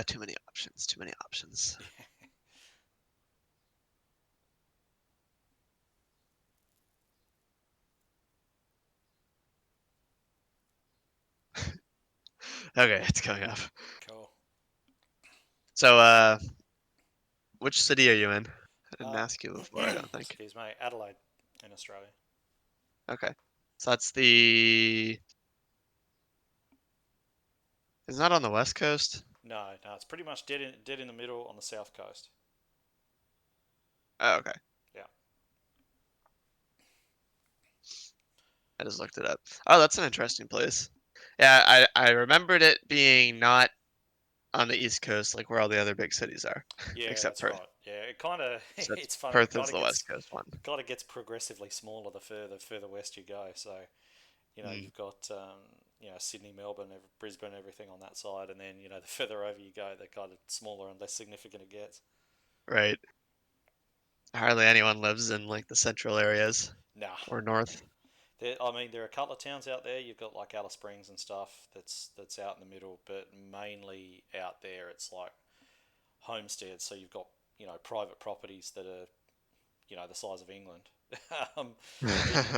Too many options. Too many options. Okay, it's coming up. Cool. So, which city are you in? I didn't Uh, ask you before, I don't think. excuse me, Adelaide in Australia. Okay. So that's the. It's not on the west coast. No, no, it's pretty much dead in the middle on the south coast. Oh, okay. Yeah. I just looked it up. Oh, that's an interesting place. Yeah, I remembered it being not on the east coast, like where all the other big cities are, Yeah, except that's Perth. right. Yeah, it kind of So it's it's funny. Perth is the west coast one. Kind of gets progressively smaller the further west you go. So Mm, you've got Sydney, Melbourne, Brisbane, everything on that side, and then the further over you go, the kind of smaller and less significant it gets. right. Hardly anyone lives in like the central areas Nah, or north. I mean, there are a couple of towns out there. You've got like Alice Springs and stuff. That's out in the middle, but mainly out there, it's like homesteads. So you've got private properties that are the size of England. um,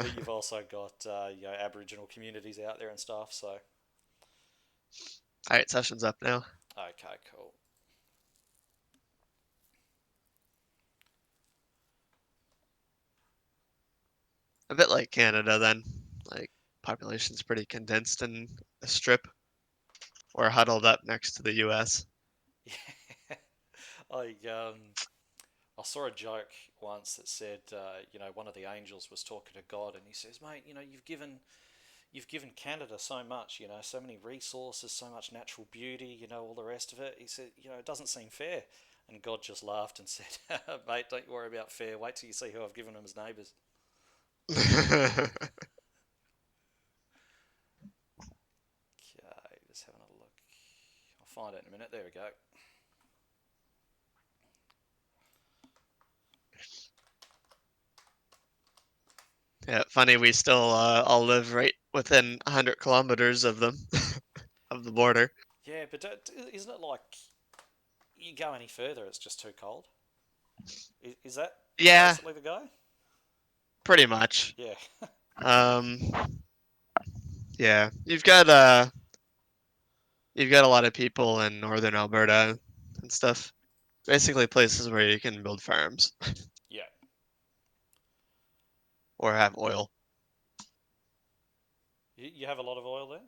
but you've also got Aboriginal communities out there and stuff. So All right, session's up now. okay, cool. A bit like Canada then. Like population's pretty condensed in a strip or huddled up next to the US. Yeah, I I saw a joke once that said, one of the angels was talking to God, and he says, "Mate, you've given Canada so much, so many resources, so much natural beauty, all the rest of it." He said, "It doesn't seem fair." And God just laughed and said, "Mate, don't you worry about fair. Wait till you see who I've given them as neighbours." Okay, just having a look. I'll find it in a minute. There we go. Yeah, funny we still all live right within 100 kilometers of them, of the border. Yeah, but isn't it like you go any further, it's just too cold? Is that Yeah, basically the guy? pretty much. Yeah. Um, yeah, you've got a lot of people in northern Alberta and stuff. Basically places where you can build farms Yeah. or have oil. You have a lot of oil there?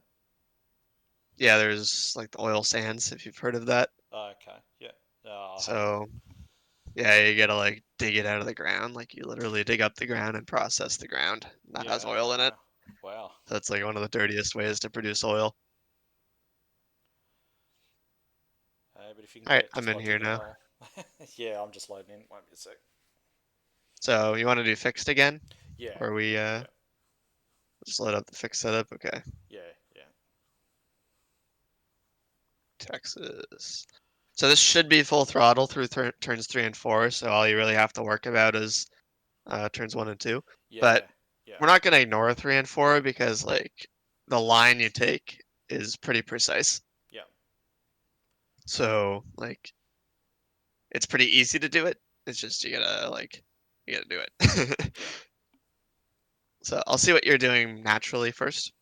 Yeah, there's like the oil sands if you've heard of that. Oh, okay. Yeah. No, I haven't. So, yeah, you gotta like dig it out of the ground. Like you literally dig up the ground and process the ground. That has Yeah, oil okay, in it. wow. Wow. So that's like one of the dirtiest ways to produce oil. But if you can All do right, it I'm just in by here digging a now. hole. Yeah, I'm just loading in. Won't be a sec. So you want to do fixed again? Yeah. Or we Yeah. just load up the fixed setup? Okay. Yeah. Yeah. Texas. So this should be full throttle through turns 3 and 4. So all you really have to work about is turns 1 and 2. But Yeah. Yeah. we're not going to ignore 3 and 4 because like the line you take is pretty precise. Yeah. So like it's pretty easy to do it. It's just you gotta do it. Yeah. So I'll see what you're doing naturally first.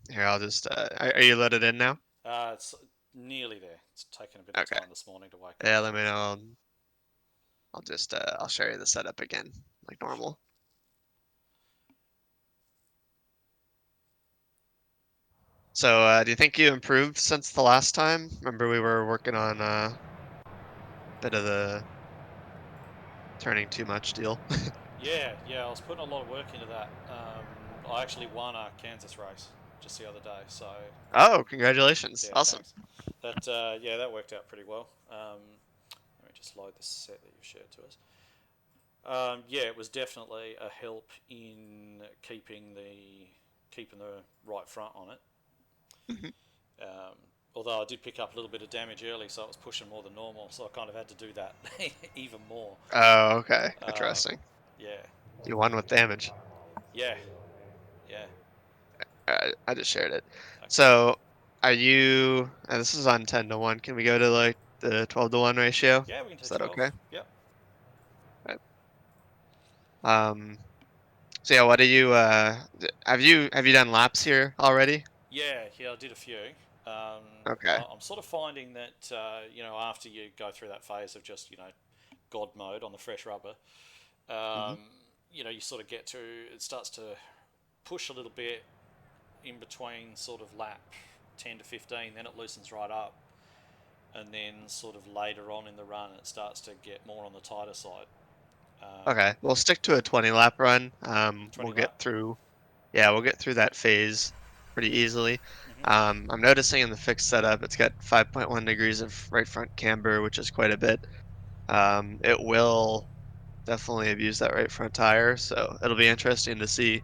Here, I'll just are you loaded in now? It's nearly there. It's taken a bit of Okay. time this morning to wake up. Yeah, let me know. I'll just I'll show you the setup again, like Sure. normal. So, do you think you improved since the last time? Remember we were working on a bit of the turning too much deal. Yeah. Yeah. I was putting a lot of work into that. I actually won a Kansas race just the other day. So Oh, congratulations. yeah, Awesome. thanks. That worked out pretty well. Let me just load this set that you've shared to us. Yeah, it was definitely a help in keeping the right front on it. Mhm. Um, although I did pick up a little bit of damage early, so it was pushing more than normal. So I kind of had to do that even more. Oh, okay. Um, Interesting. yeah, You won with damage. yeah, yeah. I just shared it. Okay, So, cool. Are you? This is on 10-1. Can we go to like the 12-1 ratio? Yeah, we can do Is that 12. okay? Yep. Right. Um. So yeah, what do you? Have you done laps here already? Yeah, yeah, I did a few. Um, Okay. I'm sort of finding that after you go through that phase of just God mode on the fresh rubber, Hmm. um, you sort of get to it starts to push a little bit in between sort of lap 10 to 15, then it loosens right up, and then sort of later on in the run it starts to get more on the tighter side. Um, Okay. We'll stick to a 20 lap run. 20 We'll get lap. through. Yeah, we'll get through that phase pretty easily. Hmm. I'm noticing in the fixed setup, it's got 5.1 degrees of right front camber, which is quite a bit. It will definitely abuse that right front tire, so it'll be interesting to see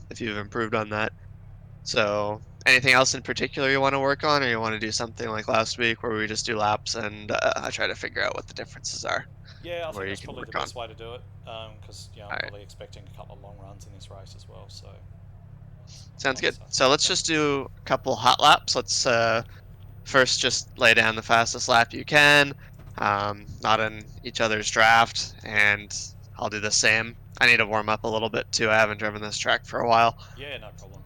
if you've improved on that. So, anything else in particular you want to work on, or you want to do something like last week where we just do laps and I try to figure out what the differences are Yeah, I and where think you that's can probably the work on? best way to do it because I'm All right, probably expecting a couple of long runs in this race as well. So sounds I'll good. just have to So get let's going. just do a couple hot laps. Let's first just lay down the fastest lap you can, not in each other's draft, and I'll do the same. I need to warm up a little bit too. I haven't driven this track for a while, Yeah, no problem.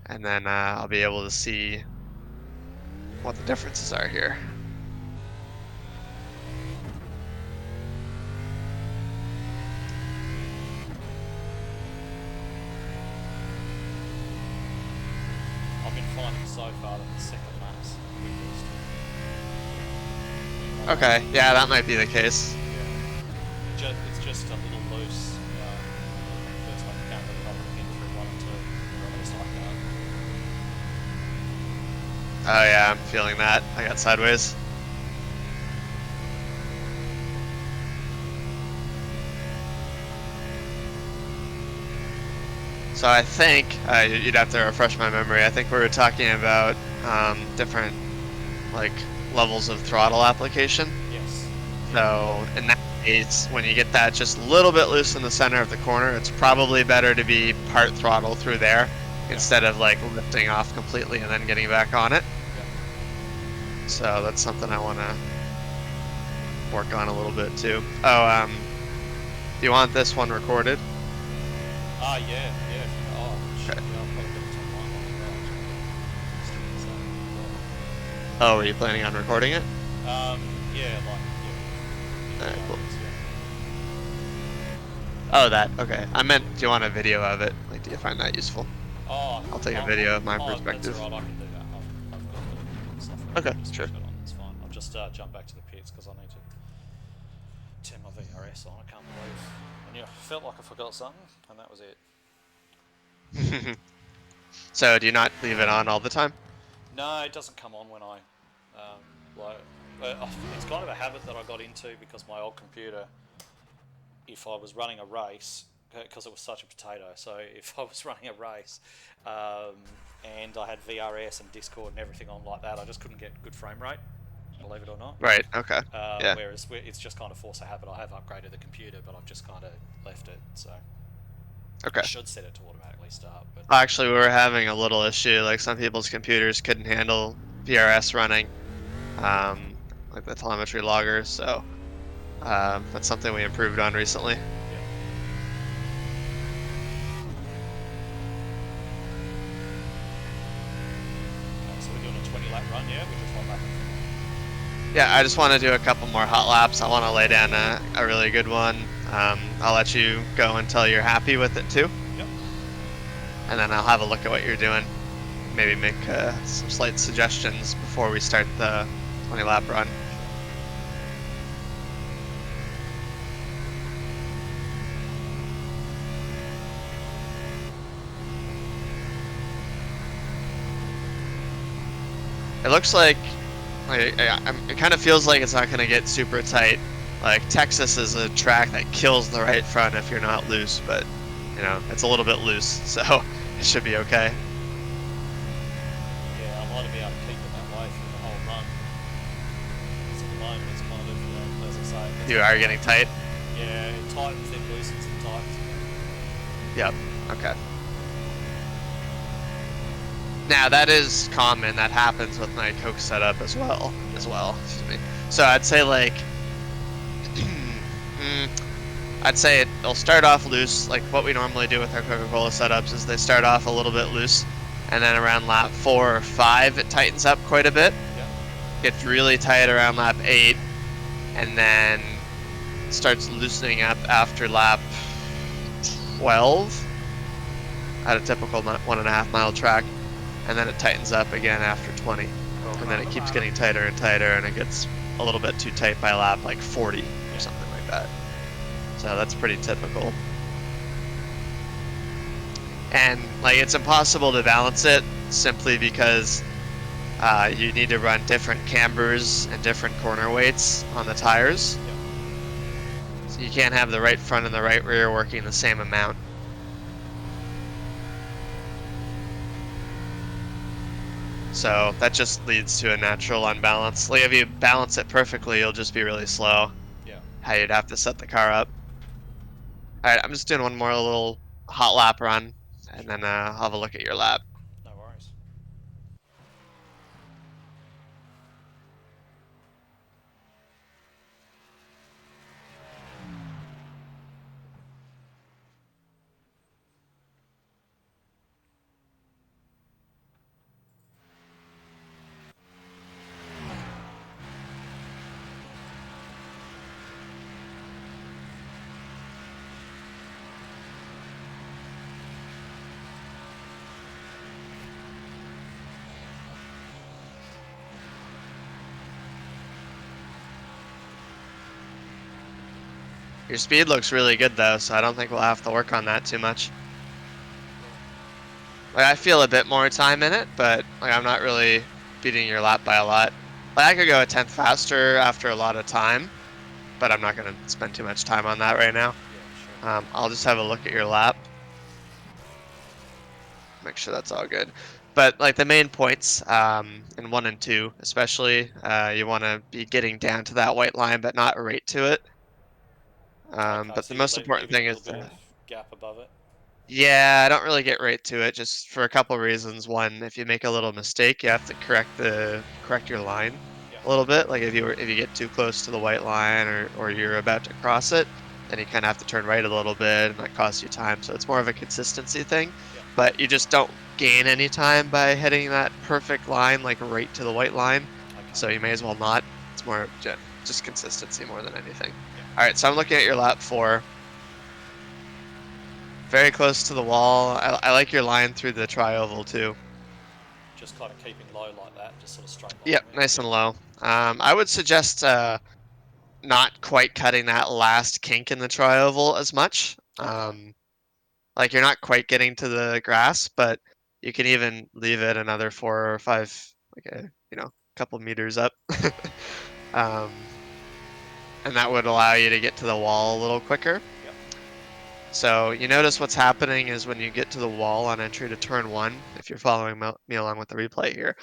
and then I'll be able to see what the differences are here. I've been finding so far that the second lap's the quickest. Okay, yeah, that might be the case. It's just a little loose. First time you can't really help it get through one and two, or at least I can't. Oh yeah, I'm feeling that. I got sideways. So I think you'd have to refresh my memory. I think we were talking about different like levels of throttle application. Yes. Yeah. So in that case, when you get that just a little bit loose in the center of the corner, it's probably better to be part throttle through there Yeah. instead of like lifting off completely and then getting back on it. Yeah. So that's something I want to work on a little bit too. Oh, do you want this one recorded? Ah, yeah. Yeah. Oh, shit. Okay. Yeah, I'll probably get the top line on as well. Oh, were you planning on recording it? Yeah, like All right, cool. videos, yeah. Oh, that. Okay. I meant, do you want a video of it? Like, do you find that useful? Oh, I'll take a video of my that's perspective. alright. I can do that. I've got the software. I Okay, can just sure. flick it on. It's fine. I'll just jump back to the pits because I need to turn my VRS on. I can't believe. And yeah, felt like I forgot something, and that was it. So, do you not leave it on all the time? No, it doesn't come on when I like. It's kind of a habit that I got into because my old computer, if I was running a race, because it was such a potato. So if I was running a race, and I had VRS and Discord and everything on like that, I just couldn't get good frame rate. Believe it or not. Right. Okay. Yeah. Whereas it's just kind of force a habit. I have upgraded the computer, but I've just kind of left it. So I Okay. should set it to automatically start. But Actually, we were having a little issue. Like, some people's computers couldn't handle VRS running, like the telemetry loggers. So, that's something we improved on recently. yeah. Okay, so we're doing a 20 lap run. Yeah, we're just one lap. Yeah, I just want to do a couple more hot laps. I want to lay down a really good one. I'll let you go until you're happy with it too, Yep. and then I'll have a look at what you're doing. Maybe make some slight suggestions before we start the 20 lap run. It looks like it kind of feels like it's not going to get super tight. Like, Texas is a track that kills the right front if you're not loose, but it's a little bit loose, so it should be okay. Yeah, I might be able to keep it that way through the whole run. Because at the moment it's kind of, as I say, it's You are getting tight? yeah, it tightens, then loosens, and tightens. Yep. Okay. Now that is common. That happens with my Coke setup as well. Yeah. Excuse me. So I'd say like, I'd say it'll start off loose, like what we normally do with our Coca-Cola setups is they start off a little bit loose, and then around lap 4 or 5 it tightens up quite a bit. Yeah. Gets really tight around lap 8, and then starts loosening up after lap 12 at a typical 1.5 mile track, and then it tightens up again after 20, and then it keeps getting tighter and tighter, and it gets a little bit too tight by lap like 40 or Yeah. something like that. So that's pretty typical. And like it's impossible to balance it simply because you need to run different cambers and different corner weights on the tires. Yeah. So you can't have the right front and the right rear working the same amount. So that just leads to a natural unbalance. Like if you balance it perfectly, you'll just be really slow. Yeah. How you'd have to set the car up. All right, I'm just doing one more little hot lap run, and Sure. then I'll have a look at your lap. No worries. Your speed looks really good though, so I don't think we'll have to work on that too much. Like I feel a bit more time in it, but like I'm not really beating your lap by a lot. Like I could go a tenth faster after a lot of time, but I'm not gonna spend too much time on that right now. Yeah. Sure. I'll just have a look at your lap, make sure that's all good. But like the main points, in 1 and 2, especially, you want to be getting down to that white line, but not right to it. Okay. But So the you're most important leaving a thing little is bit of to gap above it. Yeah, I don't really get right to it just for a couple reasons. One, if you make a little mistake, you have to correct your line Yeah. a little bit. Like if you get too close to the white line or you're about to cross it, then you kind of have to turn right a little bit and that costs you time. So it's more of a consistency thing, Yeah. but you just don't gain any time by hitting that perfect line like right to the white line. Okay. So you may as well not. It's more just consistency more than anything. Yeah. All right, so I'm looking at your lap 4. Very close to the wall. I like your line through the tri-oval too. Just kind of keeping low like that, just sort of straight Yep, lining it. nice Yeah. and low. I would suggest not quite cutting that last kink in the tri-oval as much. Okay. Like you're not quite getting to the grass, but you can even leave it another 4 or 5, like a couple meters up, um, and that would allow you to get to the wall a little quicker. Yep. So you notice what's happening is when you get to the wall on entry to turn 1, if you're following me along with the replay here,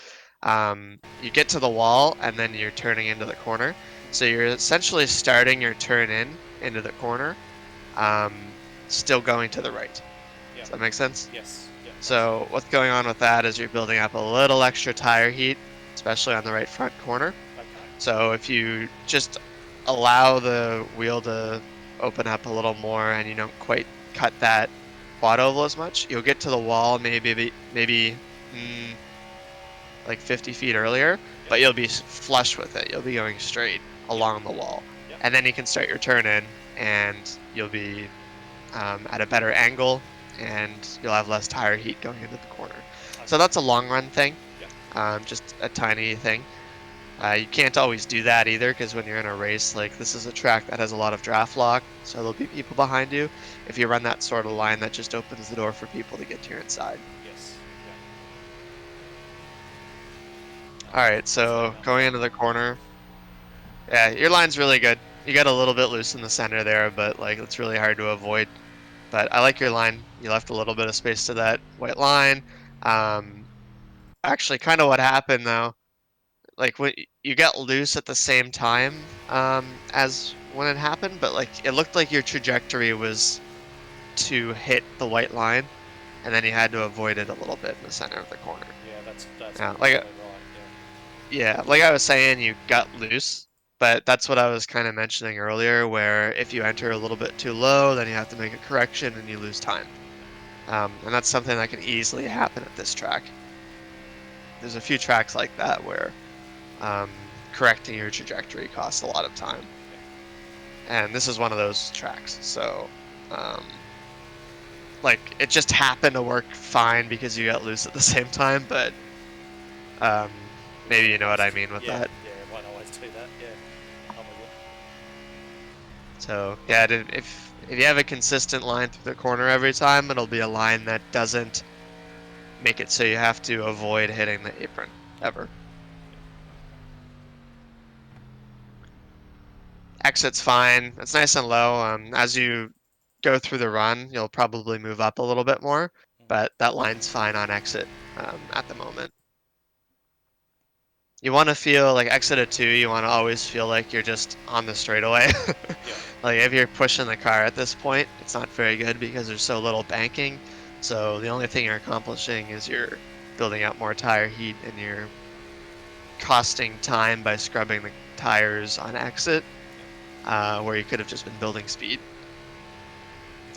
you get to the wall and then you're turning into the corner. So you're essentially starting your turn into the corner, um, still going to the right. Yep. Does that make sense? Yes. Yep. Does. So what's going on with that is you're building up a little extra tire heat, especially on the right front corner. Okay. So if you just allow the wheel to open up a little more and you don't quite cut that quad oval as much, you'll get to the wall maybe like 50 feet earlier, Yep. but you'll be flush with it. You'll be going straight Yep. along the wall. Yep. And then you can start your turn in and you'll be at a better angle and you'll have less tire heat going into the corner. So Okay. that's a long run thing, Yep. just a tiny thing. You can't always do that either because when you're in a race, like this is a track that has a lot of draft lock, so there'll be people behind you. If you run that sort of line, that just opens the door for people to get to your inside. Yes. Yep. All right, Definitely so going into understandable. the corner, yeah, your line's really good. You got a little bit loose in the center there, but like it's really hard to avoid. But I like your line. You left a little bit of space to that white line. Um, Actually, kind of what happened though, like when you got loose at the same time as when it happened, but like it looked like your trajectory was to hit the white line, and then you had to avoid it a little bit in the center of the corner. Yeah, that's Yeah, probably right. yeah, like I was saying, you got loose, but that's what I was kind of mentioning earlier, where if you enter a little bit too low, then you have to make a correction and you lose time. And that's something that can easily happen at this track. There's a few tracks like that where correcting your trajectory costs a lot of time, and this is one of those tracks. So, um, like, it just happened to work fine because you got loose at the same time, but um, It maybe won't you know what always I do. mean with Yeah, that. yeah, it won't always do that. Yeah, I'm with you. So yeah, if you have a consistent line through the corner every time, it'll be a line that doesn't make it so you have to avoid hitting the apron Yeah, ever. Exit's fine. It's nice and low. As you go through the run, you'll probably move up a little bit more, but that line's fine on exit at the moment. You want to feel like exit at 2, you want to always feel like you're just on the straightaway. yeah, Like if you're pushing the car at this point, it's not very good because there's so little banking. So the only thing you're accomplishing is you're building up more tire heat and you're costing time by scrubbing the tires on exit, where you could have just been building speed.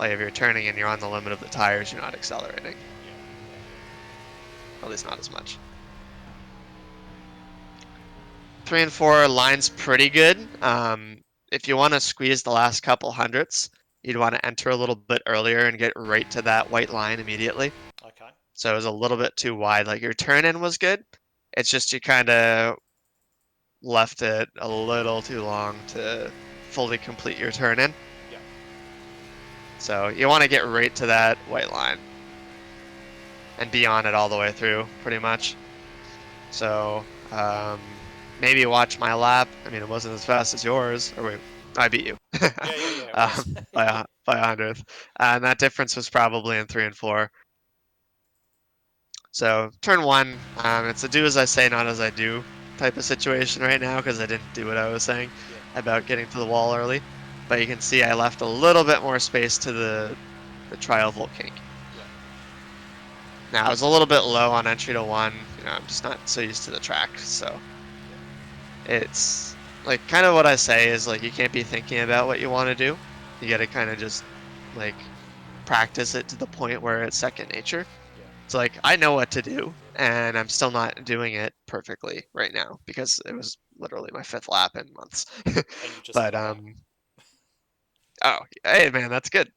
Like if you're turning and you're on the limit of the tires, you're not accelerating, yeah, at least not as much. 3 and 4 line's pretty good. If you want to squeeze the last couple hundredths, you'd want to enter a little bit earlier and get right to that white line immediately. yeah. Okay. So it was a little bit too wide. Like your turn in was good. It's just you kind of left it a little too long to fully complete your turn in. Yeah, So you want to get right to that white line and be on it all the way through, pretty much. So maybe watch my lap. I mean, it wasn't as fast as yours. Or wait, I beat you yeah. It was. by a hundredth, and that difference was probably in 3 and 4. So turn one, it's a do as I say, not as I do type of situation right now because I didn't do what I was saying Yeah, about getting to the wall early. But you can see I left a little bit more space to the trioval kink. yeah, Now I was a little bit low on entry to one. I'm just not so used to the track, so it's like kind of what I say is like you can't be thinking about what you want to do. You got to kind of just like practice it to the point where it's second nature. yeah. It's like I know what to do, and I'm still not doing it perfectly right now because it was literally my fifth lap in months. And you just hit But a lap. oh, hey man, that's good.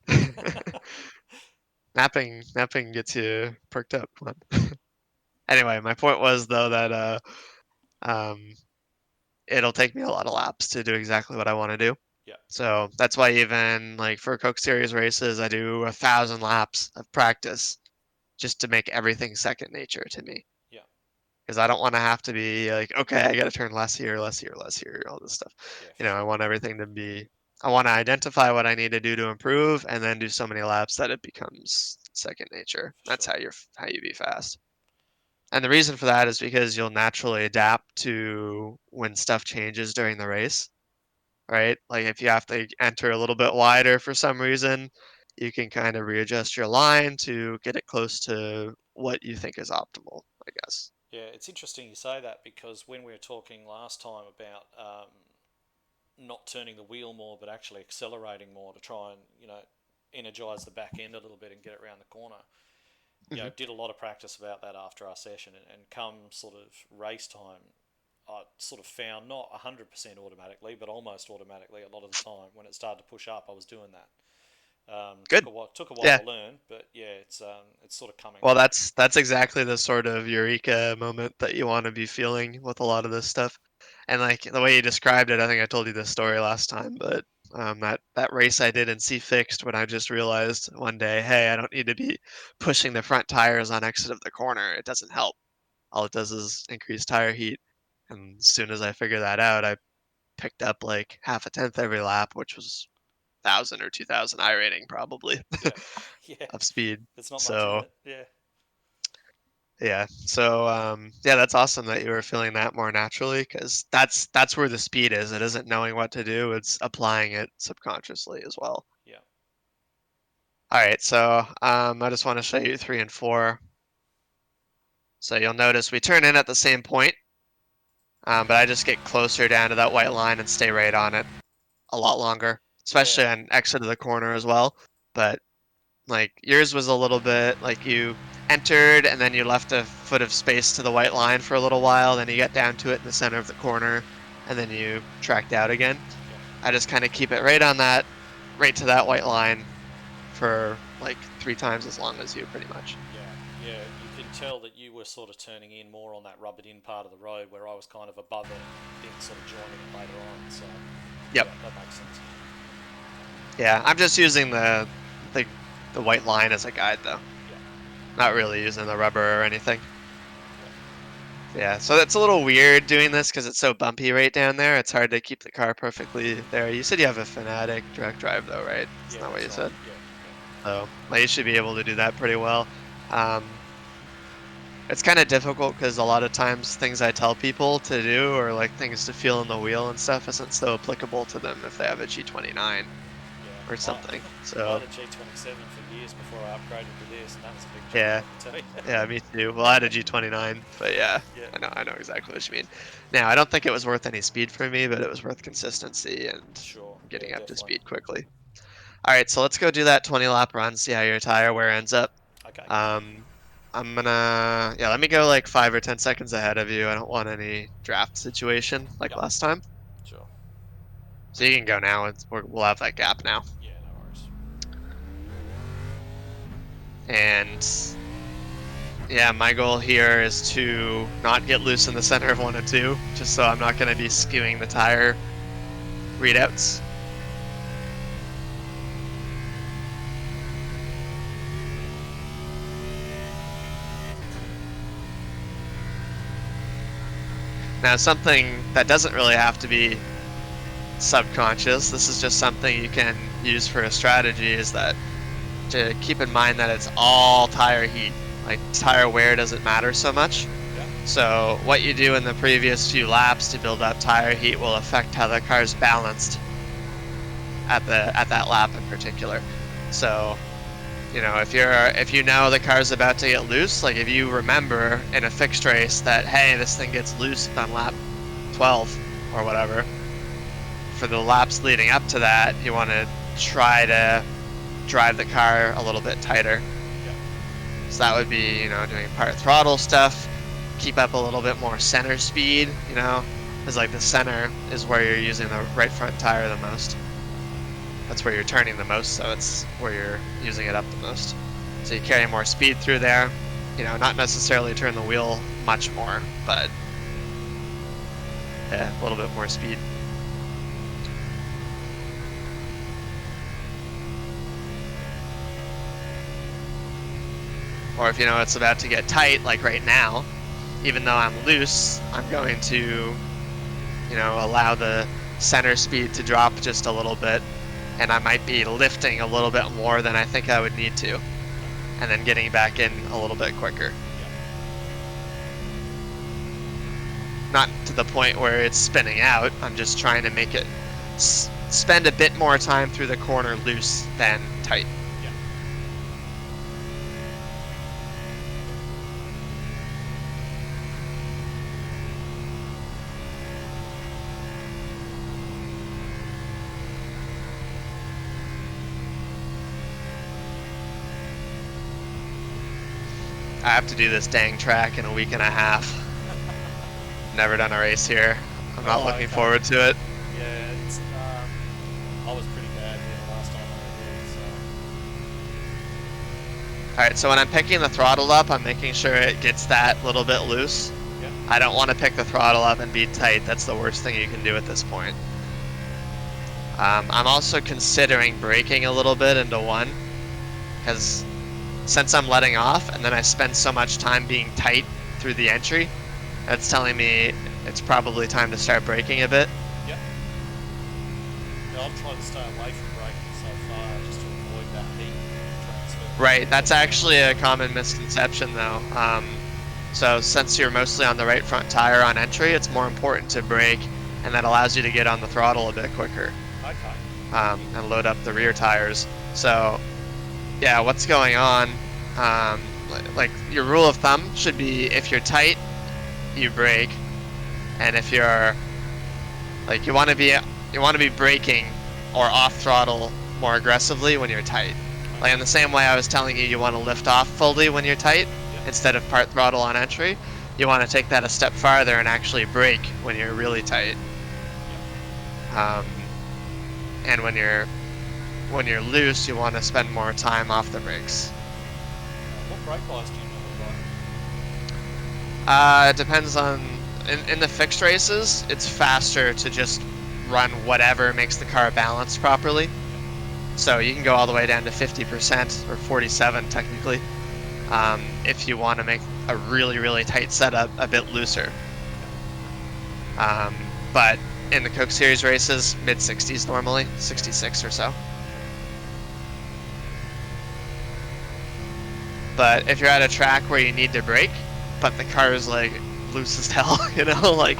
Napping gets you perked up. Come on. Anyway, my point was though that um, it'll take me a lot of laps to do exactly what I want to do. Yeah, So that's why even like for Coke Series races, I do 1,000 laps of practice just to make everything second nature to me. yeah, Because I don't want to have to be like, okay, I got to turn less here, less here, less here, all this stuff. yeah, for I sure, want everything to be, I want to identify what I need to do to improve, and then do so many laps that it becomes second nature. for That's sure. how you be fast. And the reason for that is because you'll naturally adapt to when stuff changes during the race, right? Like if you have to enter a little bit wider for some reason, you can kind of readjust your line to get it close to what you think is optimal, I guess. Yeah, it's interesting you say that because when we were talking last time about not turning the wheel more, but actually accelerating more to try and energize the back end a little bit and get it around the corner. Hmm. Did a lot of practice about that after our session, and come sort of race time, I sort of found not 100% automatically, but almost automatically a lot of the time when it started to push up, I was doing that. Good. Took a while Yeah. to learn, but yeah, it's sort of coming. Well, that's exactly the sort of eureka moment that you want to be feeling with a lot of this stuff. And like the way you described it, I think I told you this story last time, but that race I did in C fixed when I just realized one day, hey, I don't need to be pushing the front tires on exit of the corner. It doesn't help. All it does is increase tire heat. And as soon as I figured that out, I picked up like half a tenth every lap, which was 1,000 or 2,000 I rating probably Yeah, yeah. of speed. There's not much in So it. Yeah, yeah. So yeah, that's awesome that you were feeling that more naturally because that's where the speed is. It isn't knowing what to do, it's applying it subconsciously as well. yeah, All right, so I just want to show you 3 and 4. So you'll notice we turn in at the same point, but I just get closer down to that white line and stay right on it a lot longer, especially Yeah. on exit of the corner as well. But like yours was a little bit like you entered and then you left a foot of space to the white line for a little while, then you get down to it in the center of the corner, and then you tracked out again. Yeah. I just kind of keep it right on that, right to that white line for like 3 times as long as you, pretty much. Yeah. Yeah. You can tell that you were sort of turning in more on that rubbered in part of the road, where I was kind of above it, then sort of joining it later on. So Yep. yeah, that makes sense. Yeah, I'm just using the the white line as a guide though. Yeah. Not really using the rubber or anything. Yeah. Yeah, so it's a little weird doing this because it's so bumpy right down there. It's hard to keep the car perfectly there. You said you have a Fanatic direct drive though, right? Isn't Yeah. that what That's you right. said? Yeah. So, like, you should be able to do that pretty well. Um, it's kind of difficult because a lot of times things I tell people to do or like things to feel in the wheel and stuff isn't so applicable to them if they have a G29 or Yeah. something. I So, had a G27 for years before I upgraded to this, and that was a big jump, yeah. I can tell you. Yeah, me too. Well, I had a G29, but yeah, Yeah. I know exactly what you mean. Now, I don't think it was worth any speed for me, but it was worth consistency and Sure. Yeah. getting up to Definitely. speed quickly. All right, so let's go do that 20 lap run, see how your tire wear ends up. Okay. Um, yeah, let me go like 5 or 10 seconds ahead of you. I don't want any draft situation like Yep. last time. Sure. So you can go now. We'll have that gap now. Yeah. No worries. And yeah, my goal here is to not get loose in the center of 1 and 2, just so I'm not going to be skewing the tire readouts. Now, something that doesn't really have to be subconscious, this is just something you can use for a strategy, is that to keep in mind that it's all tire heat. Like, tire wear doesn't matter so much. Yeah. So what you do in the previous few laps to build up tire heat will affect how the car's balanced at that lap in particular. So, if you know the car's about to get loose, like if you remember in a fixed race that, hey, this thing gets loose on lap 12 or whatever, for the laps leading up to that, you want to try to drive the car a little bit tighter. Yeah. So that would be, doing part throttle stuff, keep up a little bit more center speed, because like the center is where you're using the right front tire the most. That's where you're turning the most, so it's where you're using it up the most. So you carry more speed through there, not necessarily turn the wheel much more, but yeah, a little bit more speed. Or if it's about to get tight, like right now, even though I'm loose, I'm going to, allow the center speed to drop just a little bit, and I might be lifting a little bit more than I think I would need to, and then getting back in a little bit quicker. Not to the point where it's spinning out, I'm just trying to make it spend a bit more time through the corner loose than tight. I have to do this dang track in a week and a half. Never done a race here. I'm not looking Okay. forward to it. Yeah, I was pretty bad here the last time I did, so. Alright, so when I'm picking the throttle up, I'm making sure it gets that little bit loose. Yeah. I don't want to pick the throttle up and be tight. That's the worst thing you can do at this point. I'm also considering braking a little bit into 1, because since I'm letting off and then I spend so much time being tight through the entry, that's telling me it's probably time to start braking a bit. Yeah. Yeah, I'm trying to stay away from braking so far just to avoid that heat transfer. Right, that's actually a common misconception though. So since you're mostly on the right front tire on entry, it's more important to brake, and that allows you to get on the throttle a bit quicker. Okay. And load up the rear tires. So yeah, what's going on, like your rule of thumb should be if you're tight, you brake, and if you're like you want to be braking or off throttle more aggressively when you're tight. Like in Okay. the same way I was telling you, you want to lift off fully when you're tight Yep. instead of part throttle on entry. You want to take that a step farther and actually brake when you're really tight. Yep. Um, and when you're loose, you want to spend more time off the brakes. What brake bias do you normally It depends on in the fixed races, it's faster to just run whatever makes the car balance properly. So you can go all the way down to 50% or 47 technically, if you want to make a really, really tight setup a bit looser. But in the Coke Series races, mid 60s normally, 66 or so. But if you're at a track where you need to brake, but the car is like loose as hell, like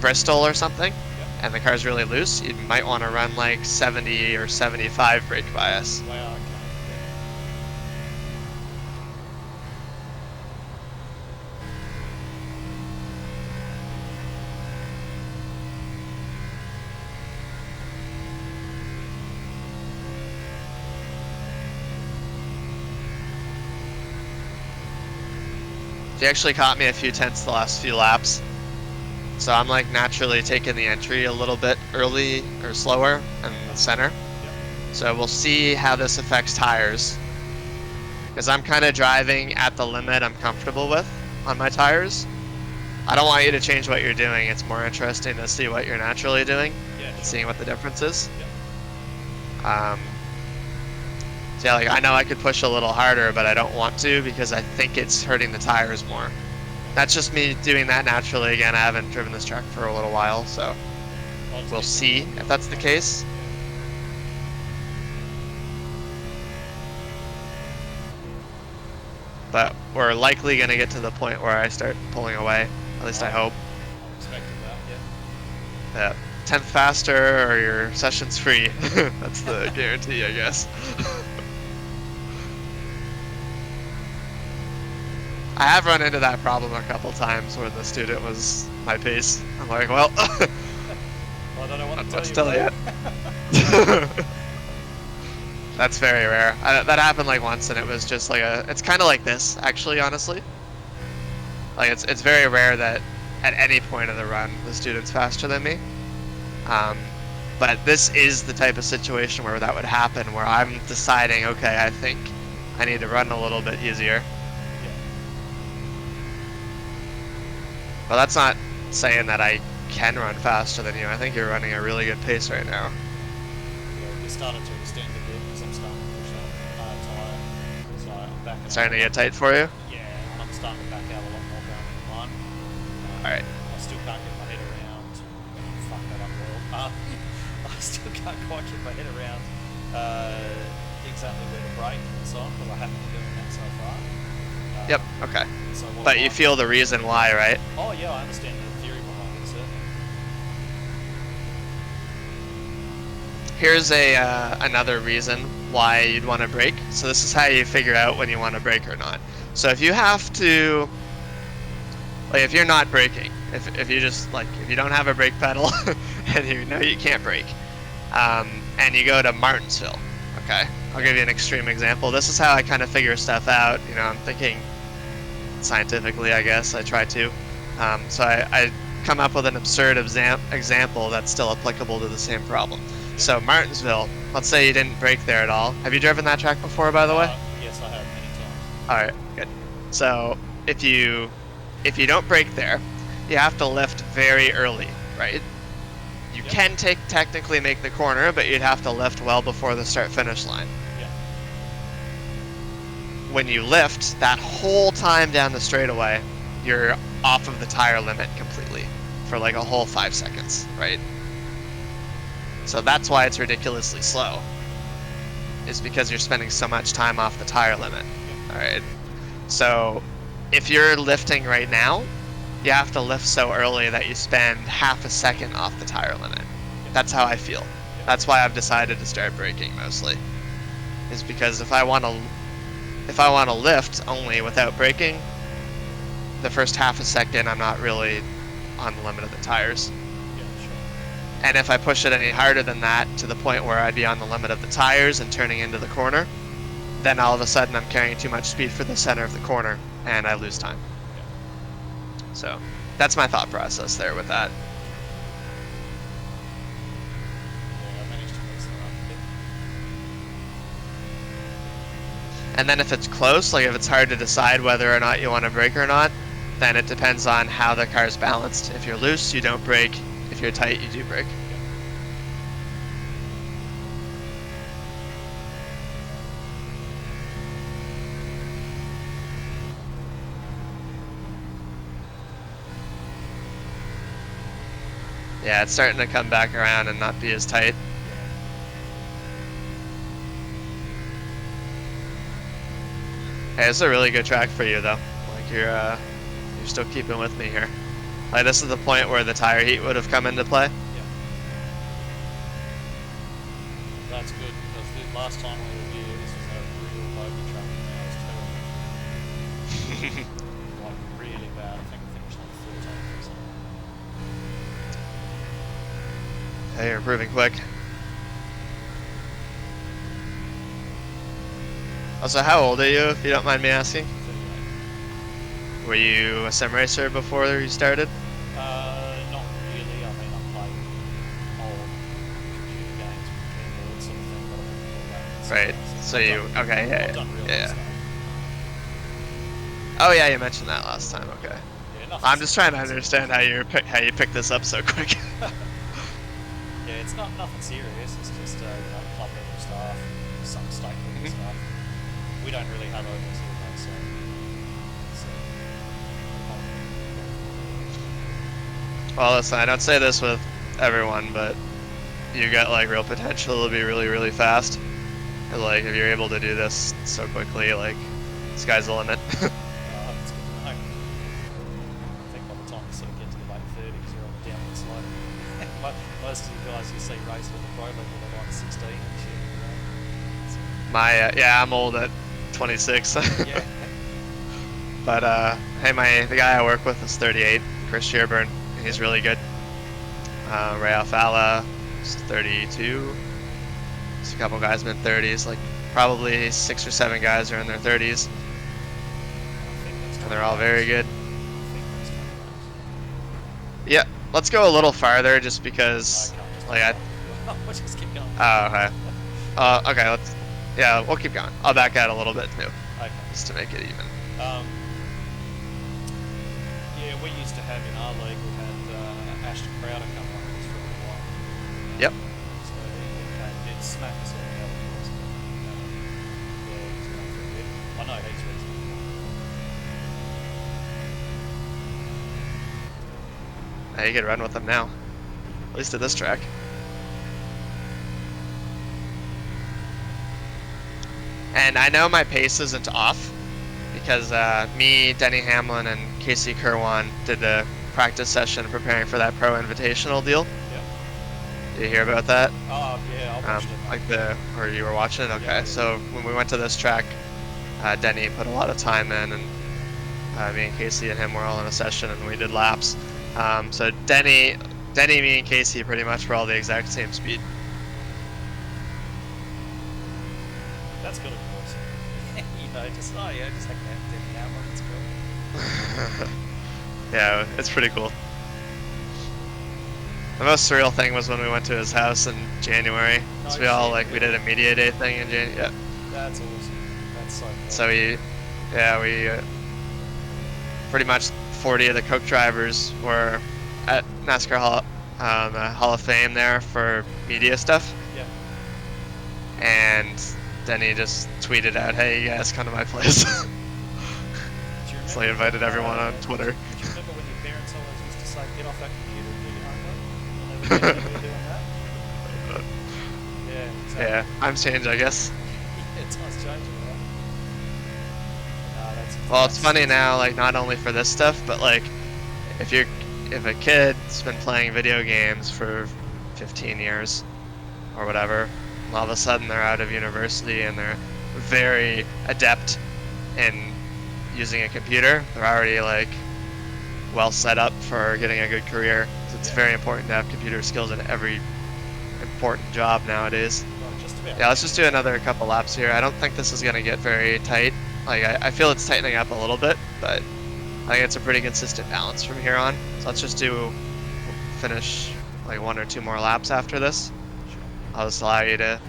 Bristol or something, Yep. and the car's really loose, you might want to run like 70 or 75 brake bias. Wow, okay. She actually caught me a few tenths the last few laps. So I'm like naturally taking the entry a little bit early or slower in the center. Yep. So we'll see how this affects tires. Because I'm kind of driving at the limit I'm comfortable with on my tires. I don't want you to change what you're doing. It's more interesting to see what you're naturally doing Yeah, and sure. seeing what the difference is. Yep. So yeah, like I know I could push a little harder, but I don't want to because I think it's hurting the tires more. That's just me doing that naturally. Again, I haven't driven this track for a little while, so I'll just we'll keep see going. if that's the case. But we're likely going to get to the point where I start pulling away. At least I hope. I'm expecting that, yeah. 10th faster or your session's free. That's the guarantee, I guess. I have run into that problem a couple times where the student was my pace. I'm like, well, Well, I don't know what not to tell much you, to tell mate. yet. That's very rare. That happened like once, and it was just like it's kind of like this, actually, honestly. Like it's very rare that at any point of the run the student's faster than me. But this is the type of situation where that would happen, where I'm deciding, okay, I think I need to run a little bit easier. Yeah. Well, that's not saying that I can run faster than you. I think you're running a really good pace right now. Yeah, we're starting to extend a bit because I'm starting to push that tyre. So I'm backing It's out starting to a get lot. tight for you? Yeah, and I'm starting to back out a lot more going in line. Alright. I still can't get my head around. Fuck that up, Royal. I still can't quite get my head around exactly where to brake and so on because I haven't been doing that so far. Yep, okay. So what But am you I- feel the reason why, right? Oh yeah, I understand the theory behind it, certainly. Here's another reason why you'd want to brake. So this is how you figure out when you want to brake or not. So if you have to, like if you're not braking, if you just like, if you don't have a brake pedal and you know you can't brake, and you go to Martinsville, okay? I'll give you an extreme example. This is how I kind of figure stuff out. I'm thinking scientifically, I guess. I try to. So I come up with an absurd example that's still applicable to the same problem. So Martinsville, let's say you didn't brake there at all. Have you driven that track before, by the way? Yes, I have many times. All right, good. So if you don't brake there, you have to lift very early, right? You Yep. can technically make the corner, but you'd have to lift well before the start-finish line. Yeah. When you lift, that whole time down the straightaway, you're off of the tire limit completely for like a whole 5 seconds, right? So that's why it's ridiculously slow, is because you're spending so much time off the tire limit. Yeah. All right. So if you're lifting right now, you have to lift so early that you spend half a second off the tire limit. That's how I feel. That's why I've decided to start braking mostly. Is because if I want to if I want to lift only without braking, the first half a second I'm not really on the limit of the tires. Yeah, sure. And if I push it any harder than that to the point where I'd be on the limit of the tires and turning into the corner, then all of a sudden I'm carrying too much speed for the center of the corner and I lose time. Yeah. So that's my thought process there with that. Yeah, I managed to mix it up a bit. And then if it's close, like if it's hard to decide whether or not you want to brake or not, then it depends on how the car's balanced. If you're loose, you don't brake. If you're tight, you do brake. Yeah, it's starting to come back around and not be as tight. Hey, this is a really good track for you though. Like you're still keeping with me here. Like this is the point where the tire heat would have come into play. Yeah. That's good because the last time we were here, this was a real bogey track and now it's terrible. Like really bad. I think we finished like 14th or something. Hey, you're improving quick. Also, how old are you, if you don't mind me asking? 38. Were you a sim racer before you started? Not really. I mean, I played old computer games with keyboards sort of thing, but I wouldn't call that sim Right. racing. So you okay? I've done real Yeah. stuff. Oh yeah, you mentioned that last time. Okay. Yeah, nothing I'm just trying to serious. understand how you picked this up so quick. Yeah, it's not nothing serious. It's just club level stuff, some state level stuff. We don't really have overs here, though, so Well, listen, I don't say this with everyone, but you got like real potential to be really, really fast. And, like if you're able to do this so quickly, like sky's the limit. it's good to know. I think by the time you sort of get to the late 30s, you're on the downward slope. Most of you guys you see racing at the pro level are like 16 and shit. Yeah, I'm old at 26. Yeah. But hey, the guy I work with is 38, Chris Shearburn. He's really good. Ray Alfala is 32. There's a couple guys in their 30s, like probably 6 or 7 guys are in their 30s, and they're all very good. Yeah, let's go a little farther, just because, like We'll just keep going. Oh, okay. Okay, yeah, we'll keep going. I'll back out a little bit too, Okay. just to make it even. Yeah, we used to have in our league, we had Ashton Crowder come on with us for a little while. Yep. So he came, did smack us all out, of course. Yeah, he's going for a bit. I know he's reasonable. Now you can run with them now, at least at this track. And I know my pace isn't off, because me, Denny Hamlin, and Casey Kerwan did a practice session preparing for that Pro Invitational deal. Yep. Did you hear about that? Oh, yeah, I watched it. Or you were watching it? Okay, Yeah. So when we went to this track, Denny put a lot of time in, and me and Casey and him were all in a session, and we did laps. So Denny, me, and Casey pretty much were all the exact same speed. That's good, of course. You know, just hang out with Denny Hamlin, it's cool. Yeah, it's pretty cool. The most surreal thing was when we went to his house in January. Oh, So we all shit, we did a media day thing in January. Yeah. That's awesome. That's so cool. So we pretty much 40 of the Coke drivers were at NASCAR Hall of Fame there for media stuff. Yeah. And then he just tweeted out, "Hey, you guys, come to my place." So he invited everyone on Twitter. Do you remember when your parents always used to say, "Get off that computer and do your homework"? You'll never be doing that. Yeah. Exactly. Yeah, times change, I guess. Yeah, times changing, right? No, Well, it's funny now, like not only for this stuff, but like if a kid's been playing video games for 15 years or whatever, and all of a sudden they're out of university and they're very adept and using a computer, they're already like well set up for getting a good career. 'Cause it's Yeah. very important to have computer skills in every important job nowadays. Well, just about Yeah, let's just do anything. another couple laps here. I don't think this is gonna get very tight. Like I feel it's tightening up a little bit, but I think it's a pretty consistent balance from here on. So let's just do finish like one or two more laps after this. Sure. I'll just allow you to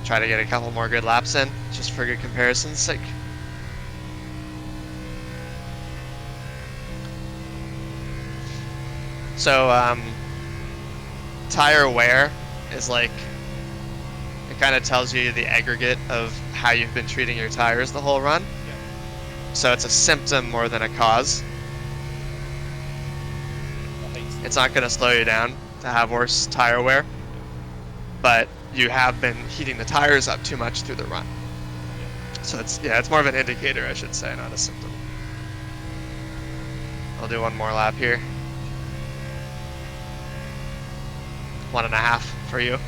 try to get a couple more good laps in, just for good comparison's sake. So, tire wear is like, it kind of tells you the aggregate of how you've been treating your tires the whole run. Yeah. So it's a symptom more than a cause. The heat's the It's real not going to cause. slow you down to have worse tire wear, but you have been heating the tires up too much through the run. Yeah. So it's, yeah, it's more of an indicator, I should say, not a symptom. I'll do one more lap here. 1.5 for you.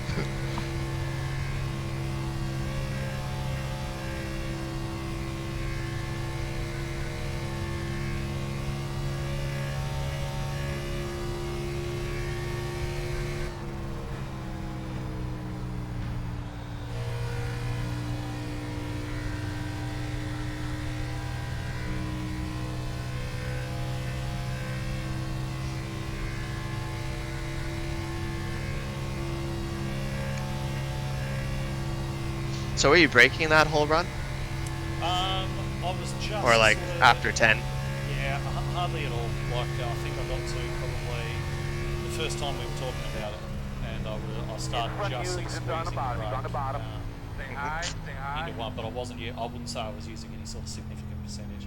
So were you braking that whole run? I was Or just like sort of, after 10? yeah, hardly at all. Like, I think I got to probably the first time we were talking about it, and I started just sort of squeezing the brake Mhm. into one, but I wasn't yet. I wouldn't say I was using any sort of significant percentage.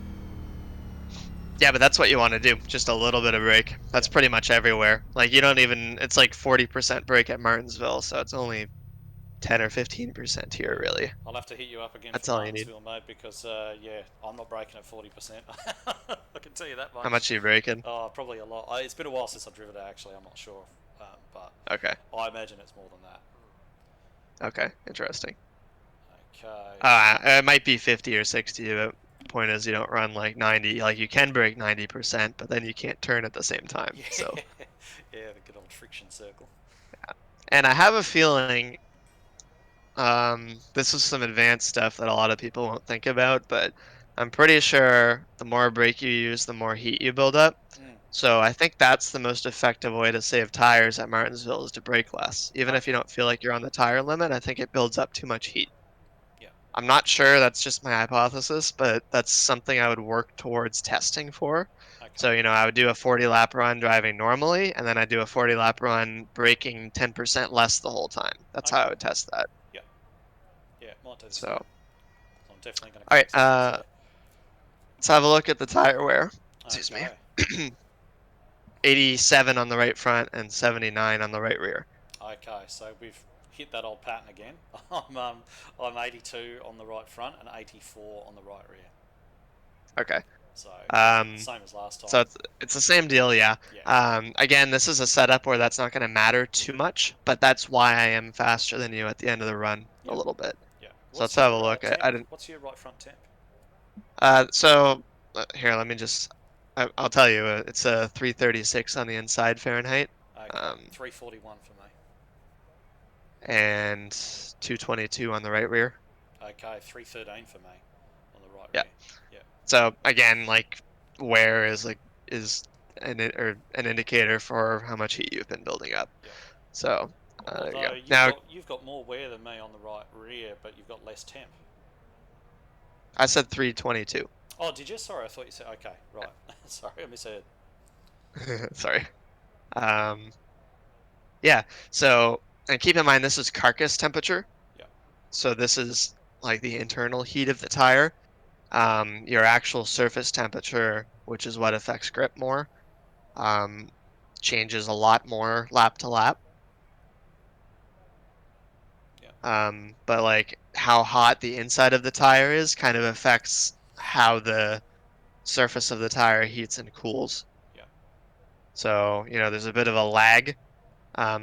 Yeah, but that's what you want to do. Just a little bit of brake. Yeah, That's pretty much everywhere. Like you don't even, it's like 40% brake at Martinsville, so it's only 10 or 15% here, yeah. really. I'll have to hit you up again for That's all you need. Martinsville, mate, because yeah, I'm not braking at 40%. I can tell you that How much. much are you braking? Oh, probably a lot. It's been a while since I've driven it. Actually, I'm not sure, but Okay. I imagine it's more than that. Okay. Interesting. Okay. It might be 50 or 60, but point is you don't run like 90. Like you can brake 90%, but then you can't turn at the same time. Yeah, So, yeah, the good old friction circle. and I have a feeling this is some advanced stuff that a lot of people won't think about, but I'm pretty sure the more brake you use, the more heat you build up. Mm, So I think that's the most effective way to save tires at Martinsville is to brake less. Even if you okay. don't feel like you're on the tire limit, I think it builds up too much heat. Yeah. I'm not sure, that's just my hypothesis, but that's something I would work towards testing for. Okay. So, I would do a 40 lap run driving normally, and then I do a 40 lap run braking 10% less the whole time. That's how I Okay. would test that. Yeah. Yeah. Might do the So, same. I'm definitely going to all right, crack some nuts there. let's have a look at the tire wear. Excuse me. Okay. 87 on the right front and 79 on the right rear. Okay. So we've hit that old pattern again. I'm 82 on the right front and 84 on the right rear. Okay. So yeah, Um, same as last so time. it's the same deal, yeah. Yeah. Again, this is a setup where that's not going to matter too much, but that's why I am faster than you at the end of the run a Yeah. little bit. Yeah. So let's have a look. Temp? I didn't. What's your right front temp? So here, let me just. I'll tell you. It's a 336 on the inside Fahrenheit, Okay. um, 341 for me. and 222 on the right rear. Okay. 313 for me on the right Yeah. rear. Yeah. So again, like wear is or an indicator for how much heat you've been building up. Yeah. So there you Although go. Now you've got more wear than me on the right rear, but you've got less temp. I said 322. Oh, did you? Sorry, I thought you said okay. Right. Sorry, I misheard. Sorry. Um, yeah. So and keep in mind this is carcass temperature. Yeah. So this is like the internal heat of the tire. Your actual surface temperature, which is what affects grip more, um, changes a lot more lap to lap. Yeah. But like how hot the inside of the tire is kind of affects how the surface of the tire heats and cools. Yeah. So, there's a bit of a lag.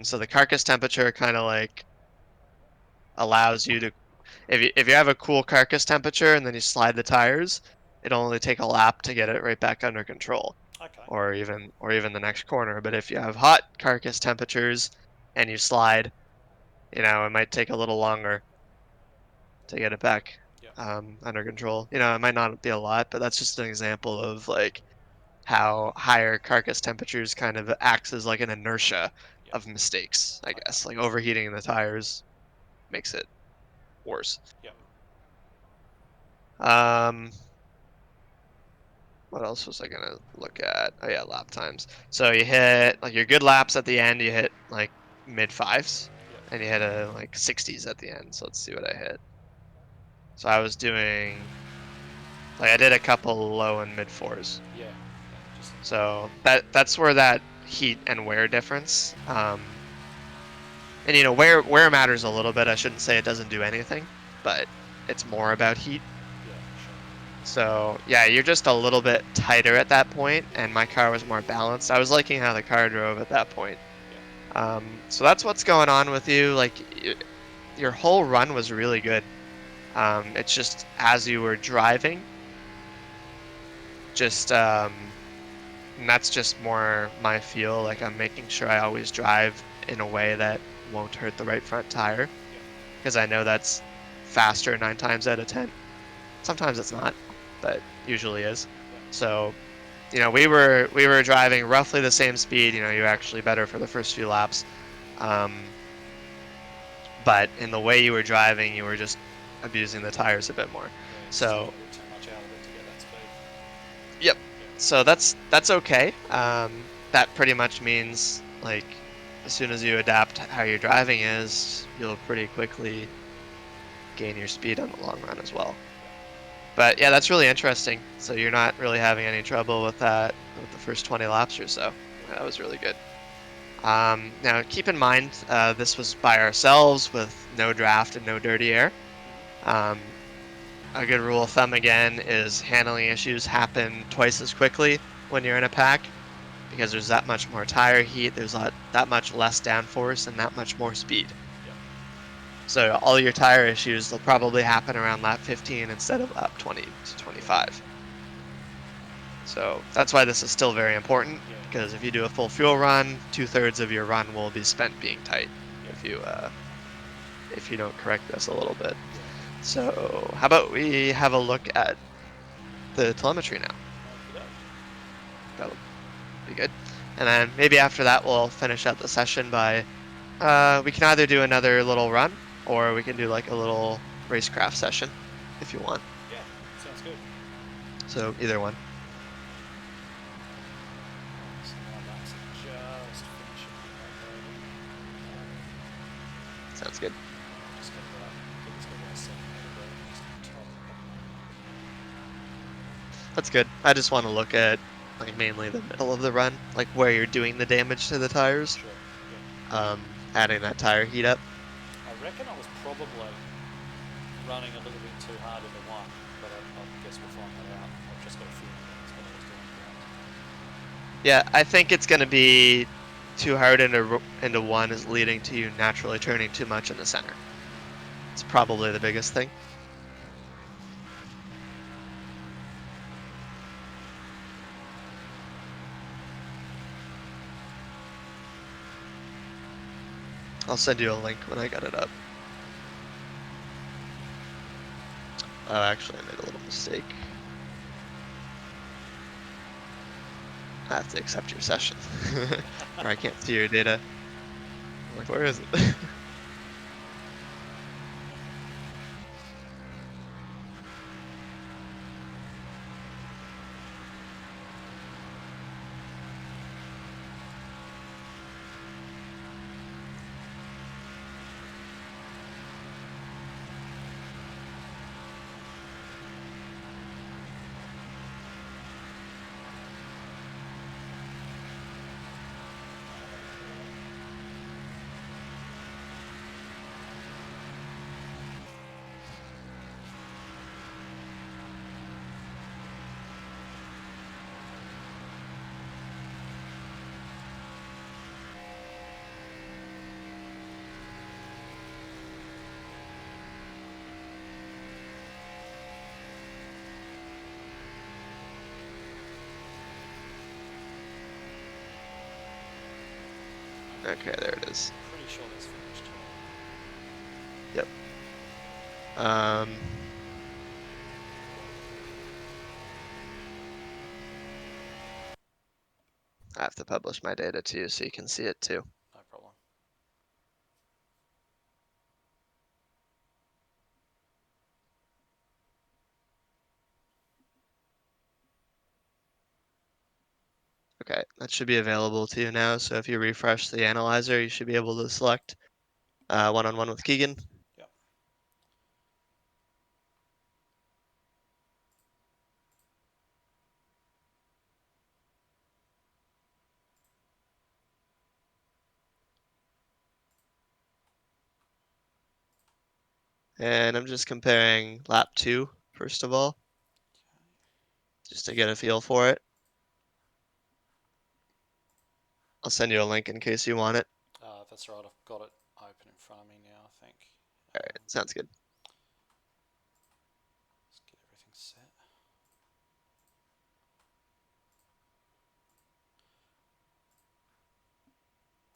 So the carcass temperature kind of like allows you to if you have a cool carcass temperature and then you slide the tires, it'll only take a lap to get it right back under control, Okay. or even the next corner. But if you have hot carcass temperatures and you slide, it might take a little longer to get it back Yeah. under control. It might not be a lot, but that's just an example of like how higher carcass temperatures kind of acts as like an inertia Yeah. of mistakes, I Okay. guess. Like overheating the tires makes it worse. Yeah. Um, what else was I gonna look at? Oh yeah, lap times. So you hit like your good laps at the end, you hit like mid fives, Yeah. and you hit a like 60s at the end. So let's see what I hit. So I was doing like I did a couple low and mid fours. Yeah. Yeah. Just So that's where that heat and wear difference. And wear matters a little bit. I shouldn't say it doesn't do anything, but it's more about heat. yeah. Sure. So yeah, you're just a little bit tighter at that point, and my car was more balanced. I was liking how the car drove at that point. Yeah. So that's what's going on with you. Like your whole run was really good. It's just as you were driving, just and that's just more my feel. Like I'm making sure I always drive in a way that won't hurt the right front tire Yeah. because I know that's faster 9 times out of 10. Sometimes it's not, but usually is. Yeah. So, we were driving roughly the same speed. You're actually better for the first few laps. Um, but in the way you were driving, you were just abusing the tires a bit more. Yeah. Just taking So, a bit too much out of it to get that speed. yep. Yeah. So that's okay. That pretty much means like as soon as you adapt how your driving is, you'll pretty quickly gain your speed on the long run as well. But yeah, that's really interesting. So you're not really having any trouble with that with the first 20 laps or so. That was really good. Now keep in mind, this was by ourselves with no draft and no dirty air. Um, a good rule of thumb again is handling issues happen twice as quickly when you're in a pack because there's that much more tire heat, there's that much less downforce, and that much more speed. Yeah. So all your tire issues, they'll probably happen around lap 15 instead of lap 20 to Yeah. 25. So that's why this is still very important Yeah. because if you do a full fuel run, 2/3 of your run will be spent being tight Yeah. if you don't correct this a little bit. Yeah. So how about we have a look at the telemetry now? Okay. That'll be good. And then maybe after that we'll finish out the session by we can either do another little run or we can do like a little racecraft session if you want. Yeah. Sounds good. So either one. So now that's just finishing uploading. Sounds good. Just get this guy set next to the top. That's good. I just want to look at like mainly the middle of the run, like where you're doing the damage to the tires, Sure. Yeah. adding that tire heat up. I reckon I was probably running a little bit too hard in the one, but I guess we'll find that out. I've just got a feeling that's what I was doing. Yeah, I think it's going to be too hard into one is leading to you naturally turning too much in the center. It's probably the biggest thing. I'll send you a link when I get it up. Oh, actually, I made a little mistake. I have to accept your session, or I can't see your data. I'm like, where is it? Okay, there it is. Pretty sure that's finished. Yeah. Yep. Um, I have to publish my data too, so you can see it too. No problem. Okay, that should be available to you now. So if you refresh the analyzer, you should be able to select one-on-one with Keegan. Yep. And I'm just comparing lap two, first of all, just to get a feel for it. I'll send you a link in case you want it. That's right. I've got it open in front of me now. I think. All right, sounds good. Let's get everything set.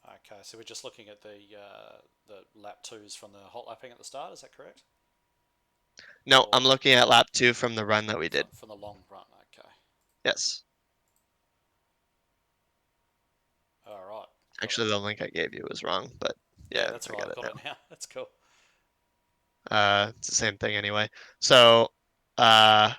Okay, so we're just looking at the lap twos from the hot lapping at the start. Is that correct? No, Or I'm looking at lap two from the run that we did. from the long run? Okay. Yes. All right. Got it. Actually, the link I gave you was wrong, but Yeah, yeah, that's I right. got I've it got it now. now. That's cool. It's the same thing anyway. So, uh,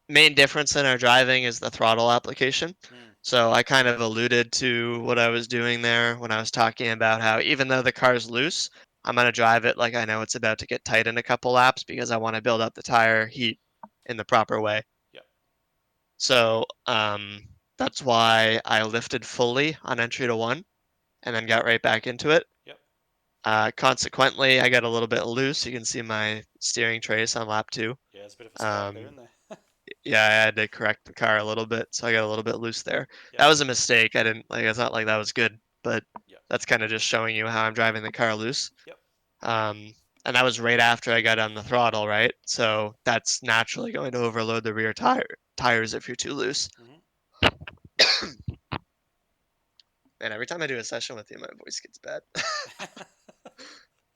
main difference in our driving is the throttle application. Mm, So I kind of alluded to what I was doing there when I was talking about how even though the car's loose, I'm gonna drive it like I know it's about to get tight in a couple laps because I want to build up the tire heat in the proper way. yep. So, that's why I lifted fully on entry to one and then got right back into it. Yep. Consequently, I got a little bit loose. You can see my steering trace on lap two. Yeah, there's a bit of a spike there, Um, isn't there? yeah, I had to correct the car a little bit, so I got a little bit loose there. Yep. That was a mistake. I didn't like. It's not like that was good, but Yep. that's kind of just showing you how I'm driving the car loose. Yep. Um, and that was right after I got on the throttle, right? So that's naturally going to overload the rear tires if you're too loose. Mhm. And every time I do a session with you, my voice gets bad.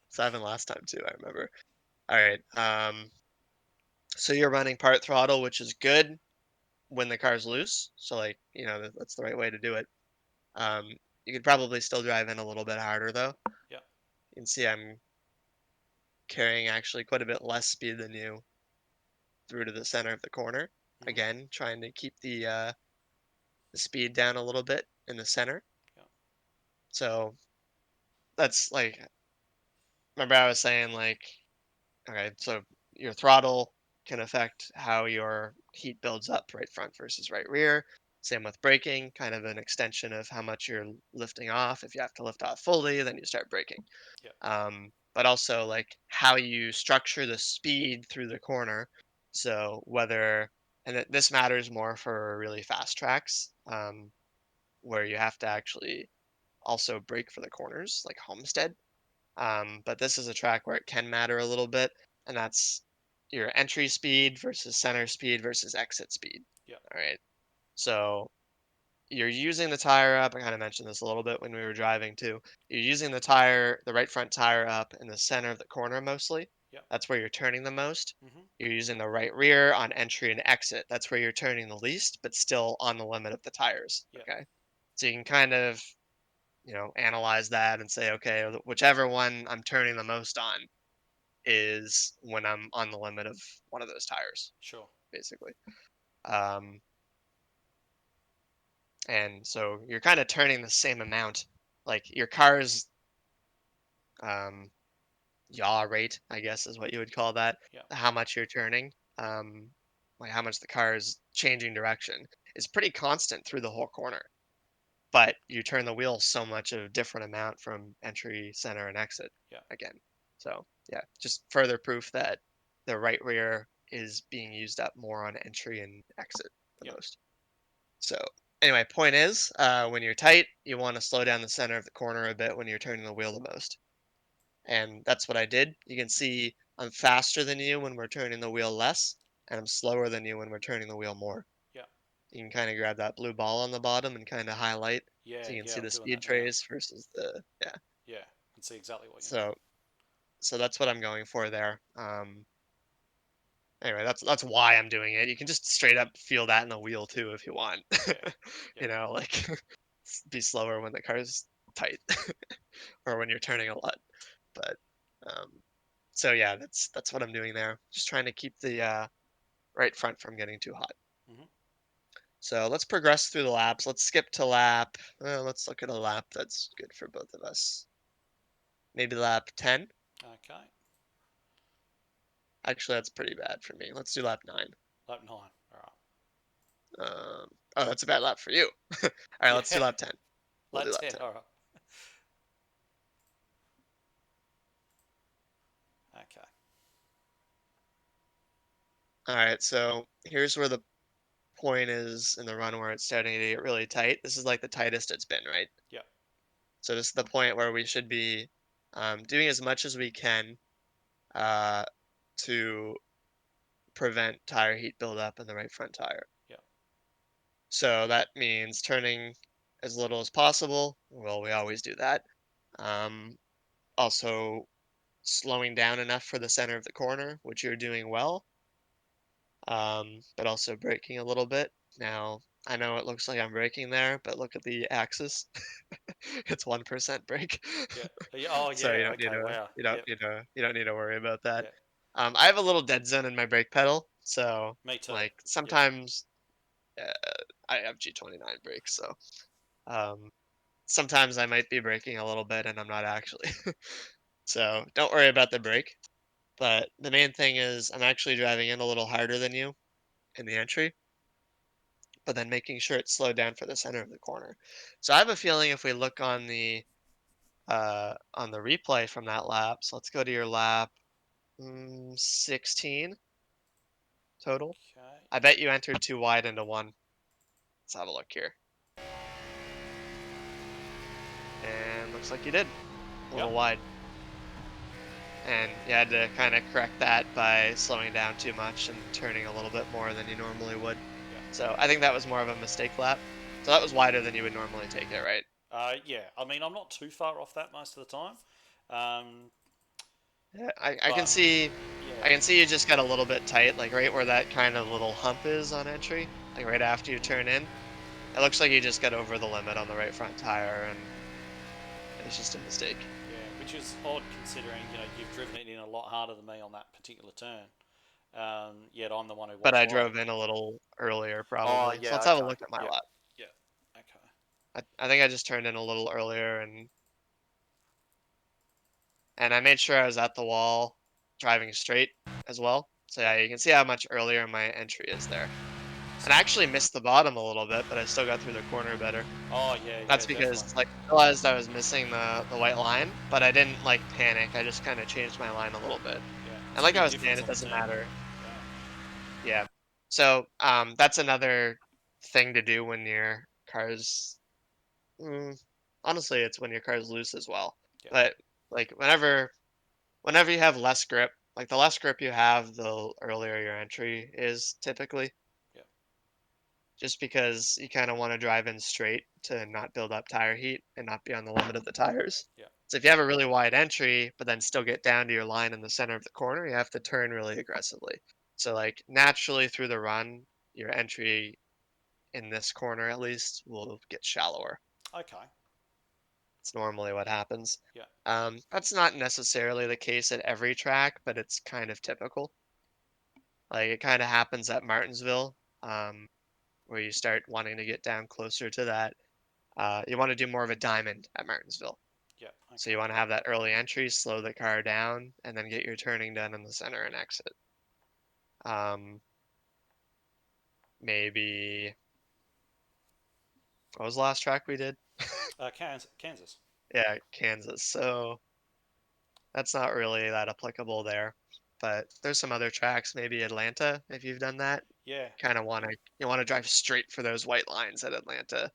So I happened last time too, I remember. All right. So you're running part throttle, which is good when the car's loose. So like, that's the right way to do it. Um, you could probably still drive in a little bit harder though. Yep. You can see I'm carrying actually quite a bit less speed than you through to the center of the corner. Mhm. Again, trying to keep the speed down a little bit in the center. Yep. So that's like, remember I was saying like, okay, so your throttle can affect how your heat builds up right front versus right rear. Same with braking, kind of an extension of how much you're lifting off. If you have to lift off fully, then you start braking. Yep. But also like how you structure the speed through the corner. So whether, and this matters more for really fast tracks, where you have to actually also brake for the corners, like Homestead. But this is a track where it can matter a little bit, and that's your entry speed versus center speed versus exit speed. Yep. All right. So you're using the tire up. I kind of mentioned this a little bit when we were driving too. You're using the right front tire up in the center of the corner mostly. Yep. That's where you're turning the most. Mhm. You're using the right rear on entry and exit. That's where you're turning the least, but still on the limit of the tires. Yep. Okay. So you can kind of, analyze that and say, okay, whichever one I'm turning the most on is when I'm on the limit of one of those tires, Sure. basically. Um, and so you're kind of turning the same amount. Like your car's um, yaw rate, I guess is what you would call that. Yep. How much you're turning, like how much the car is changing direction, is pretty constant through the whole corner. But you turn the wheel so much of a different amount from entry, center, and exit Yep. again. So yeah, just further proof that the right rear is being used up more on entry and exit the Yep. most. So anyway, point is, when you're tight, you want to slow down the center of the corner a bit when you're turning the wheel the most. And that's what I did. You can see I'm faster than you when we're turning the wheel less, and I'm slower than you when we're turning the wheel more. Yep. You can kinda grab that blue ball on the bottom and kinda highlight so Yeah, you can yeah, see I'm the doing speed that now. trace versus the yeah. Yeah, I can see exactly what you mean. So so that's what I'm going for there. Anyway, that's why I'm doing it. You can just straight up feel that in the wheel too if you want. Yeah, yeah, You know, like be slower when the car's tight or when you're turning a lot. But um so yeah, that's what I'm doing there. Just trying to keep the right front from getting too hot. hmm So let's progress through the laps. Let's skip to lap. Let's look at a lap that's good for both of us. Maybe lap 10. Okay, Actually, that's pretty bad for me. Let's do lap 9. lap 9. All right. Oh, that's a bad lap for you. All right, let's do Yeah, lap 10. We'll lap do lap 10. 10. All right. Okay. All right, so here's where the point is in the run where it's starting to get really tight. This is like the tightest it's been, right? Yep. So this is the point where we should be doing as much as we can uh, to prevent tire heat buildup in the right front tire. Yep. So that means turning as little as possible. Well, we always do that. Um, Also, slowing down enough for the center of the corner, which you're doing well, but also braking a little bit. Now, I know it looks like I'm braking there, but look at the axis. It's 1% brake. Yeah. Yeah. Oh, So yeah. Okay. Wow. Yep. you don't need to worry about that. Yeah. I have a little dead zone in my brake pedal, so Me too. like Yep. sometimes uh, I have G29 brakes, so um, sometimes I might be braking a little bit and I'm not actually. So don't worry about the brake. But the main thing is I'm actually driving in a little harder than you in the entry, but then making sure it's slowed down for the center of the corner. So I have a feeling if we look on the replay from that lap, so let's go to your lap 16 total. Okay. I bet you entered too wide into one. Let's have a look here. And looks like you did. A Yep. little wide. And you had to kind of correct that by slowing down too much and turning a little bit more than you normally would. Yep. So I think that was more of a mistake lap. So that was wider than you would normally take it, right? Yeah. I mean, I'm not too far off that most of the time. Um, Yeah, I can but see I yeah. can see you just got a little bit tight, like right where that kind of little hump is on entry, like right after you turn Mm, in. It looks like you just got over the limit on the right front tire and it's just a mistake. yeah. Which is odd considering you've driven it in a lot harder than me on that particular turn. Yet I'm the one who But was I wide. drove in a little earlier Oh, probably. So yeah. let's have a Okay. look at my Yep. lap. Yeah. Okay. I think I just turned in a little earlier and I made sure I was at the wall driving straight as well. So Yep. yeah, you can see how much earlier my entry is there. And I Sweet. actually missed the bottom a little bit, but I still got through the corner better. Oh, yeah. Yeah. That's Definitely. because, like, I realized I was missing the white line, but I didn't, like, panic. I just kinda changed my line a little bit. Yeah. And It's a like I big was saying, difference it on the doesn't turn. matter. Yeah. Yeah. So, that's another thing to do when your car's mm, honestly, it's when your car's loose as well. Yeah. But, like, whenever you have less grip, like, the less grip you have, the earlier your entry is typically. Yeah. Just because you kind of want to drive in straight to not build up tire heat and not be on the limit of the tires. Yeah. So if you have a really wide entry, but then still get down to your line in the center of the corner, you have to turn really aggressively. So like naturally through the run, your entry in this corner at least will get shallower. Okay. It's normally what happens. Yeah. That's not necessarily the case at every track, but it's kind of typical. Like it kind of happens at Martinsville, um, where you start wanting to get down closer to that. You want to do more of a diamond at Martinsville. Yeah. So Okay. you want to have that early entry, slow the car down, and then get your turning done in the center and exit. Um, Maybe what was the last track we did? Kansas. Yeah, Kansas. So that's not really that applicable there. But there's some other tracks, maybe Atlanta, if you've done that. Yeah. Kind of want to drive straight for those white lines at Atlanta,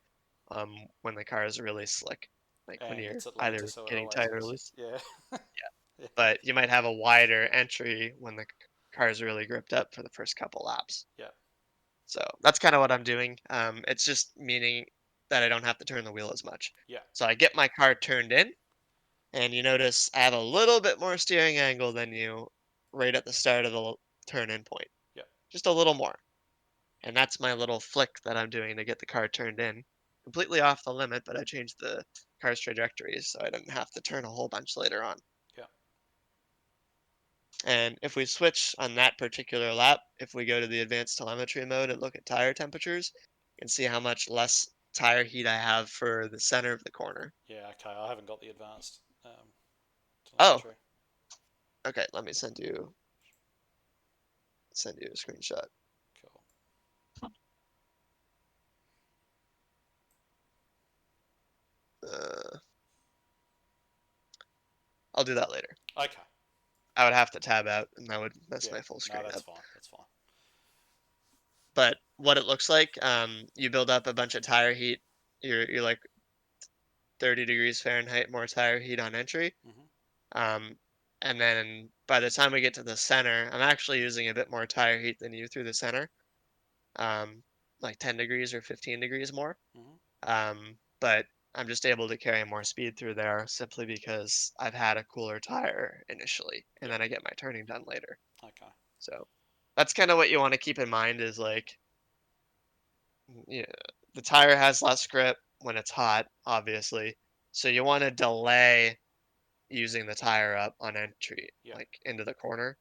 when the car is really slick, like when And you're it's Atlanta, either so it getting always tight or is. loose. Yeah. Yeah. But you might have a wider entry when the car is really gripped up for the first couple laps. Yeah. So that's kind of what I'm doing. It's just meaning that I don't have to turn the wheel as much. Yeah. So I get my car turned in, and you notice I have a little bit more steering angle than you right at the start of the turn in point. Yeah. Just a little more. And that's my little flick that I'm doing to get the car turned in. Completely off the limit, but I changed the car's trajectory so I didn't have to turn a whole bunch later on. Yeah. And if we switch on that particular lap, if we go to the advanced telemetry mode and look at tire temperatures, you can see how much less tire heat I have for the center of the corner. Yeah. Okay. I haven't got the advanced Oh, telemetry. okay, let me send you a screenshot. Cool. Uh, I'll do that later. Okay. I would have to tab out and that would mess Yeah. my full No, screen that's up. fine. That's fine. But what it looks like, you build up a bunch of tire heat. You're like 30 degrees Fahrenheit more tire heat on entry. Mhm. Um, and then by the time we get to the center, I'm actually using a bit more tire heat than you through the center, like 10 degrees or 15 degrees more. Mhm. But I'm just able to carry more speed through there simply because I've had a cooler tire initially, and Yeah. then I get my turning done later. Okay. So that's kind of what you want to keep in mind is like, yeah, the tire has less grip when it's hot, obviously. So you want to delay using the tire up on entry, Yeah. like into the corner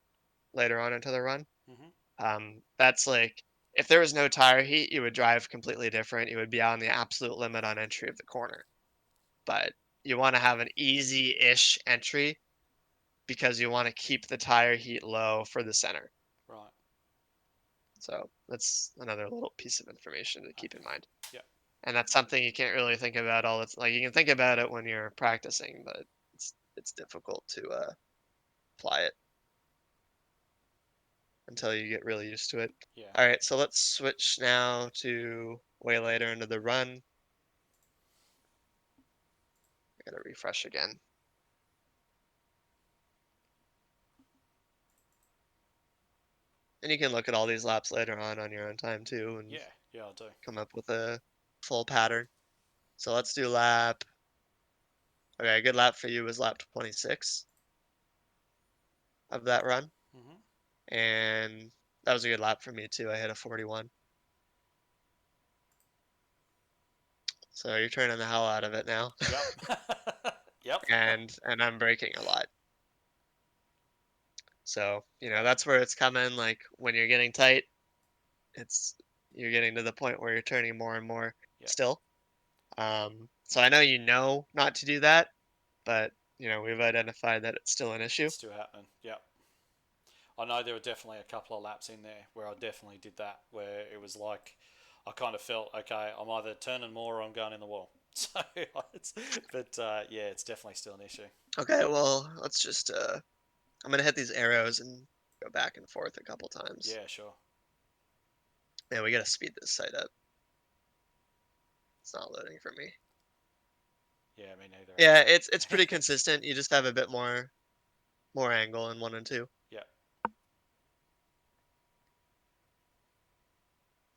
later on into the run. Mhm. That's like if there was no tire heat, you would drive completely different. You would be on the absolute limit on entry of the corner. But you want to have an easy-ish entry because you want to keep the tire heat low for the center. Right. So that's another little piece of information to keep in Okay. mind. Yeah. And that's something you can't really think about all it's like you can think about it when you're practicing, but it's difficult to apply it until you get really used to it. Yeah. All right, so let's switch now to way later into the run. I gotta refresh again. And you can look at all these laps later on your own time too and Yeah. Yeah. I do. come up with a full pattern. So let's do lap. Okay, a good lap for you was lap 26 of that run. Mhm. And that was a good lap for me too. I hit a 41. So you're turning the hell out of it now. Yep. Yep. And I'm braking a lot. So, that's where it's coming. Like when you're getting tight, it's you're getting to the point where you're turning more and more Yeah. still. So I know you know not to do that, but we've identified that it's still an issue. It's still happening. Yep. I know there were definitely a couple of laps in there where I definitely did that, where it was like I kind of felt okay. I'm either turning more or I'm going in the wall. So, but yeah, it's definitely still an issue. Okay, well, let's just I'm gonna hit these arrows and go back and forth a couple times. Yeah, sure. Man, we gotta speed this site up. It's not loading for me. Yeah, me neither Yeah, it's pretty actually. consistent. You just have a bit more angle in one and two. Yeah,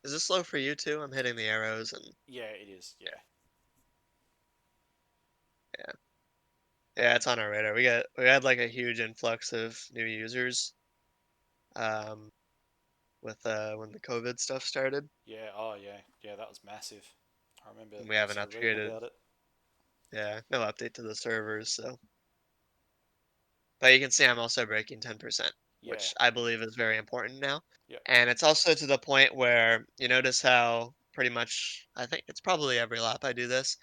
Is this slow for you too? I'm hitting the arrows and yeah, it is. Yeah, yeah. Yeah, it's on our radar. We had like a huge influx of new users um with when the COVID stuff started. yeah. Oh, yeah, yeah. That was massive. I remember And we haven't sort of reading upgraded. about it. Yeah, no update to the servers, so but you can see I'm also breaking 10%, Yeah, which I believe is very important now. yeah. And it's also to the point where you notice how pretty much I think it's probably every lap I do this.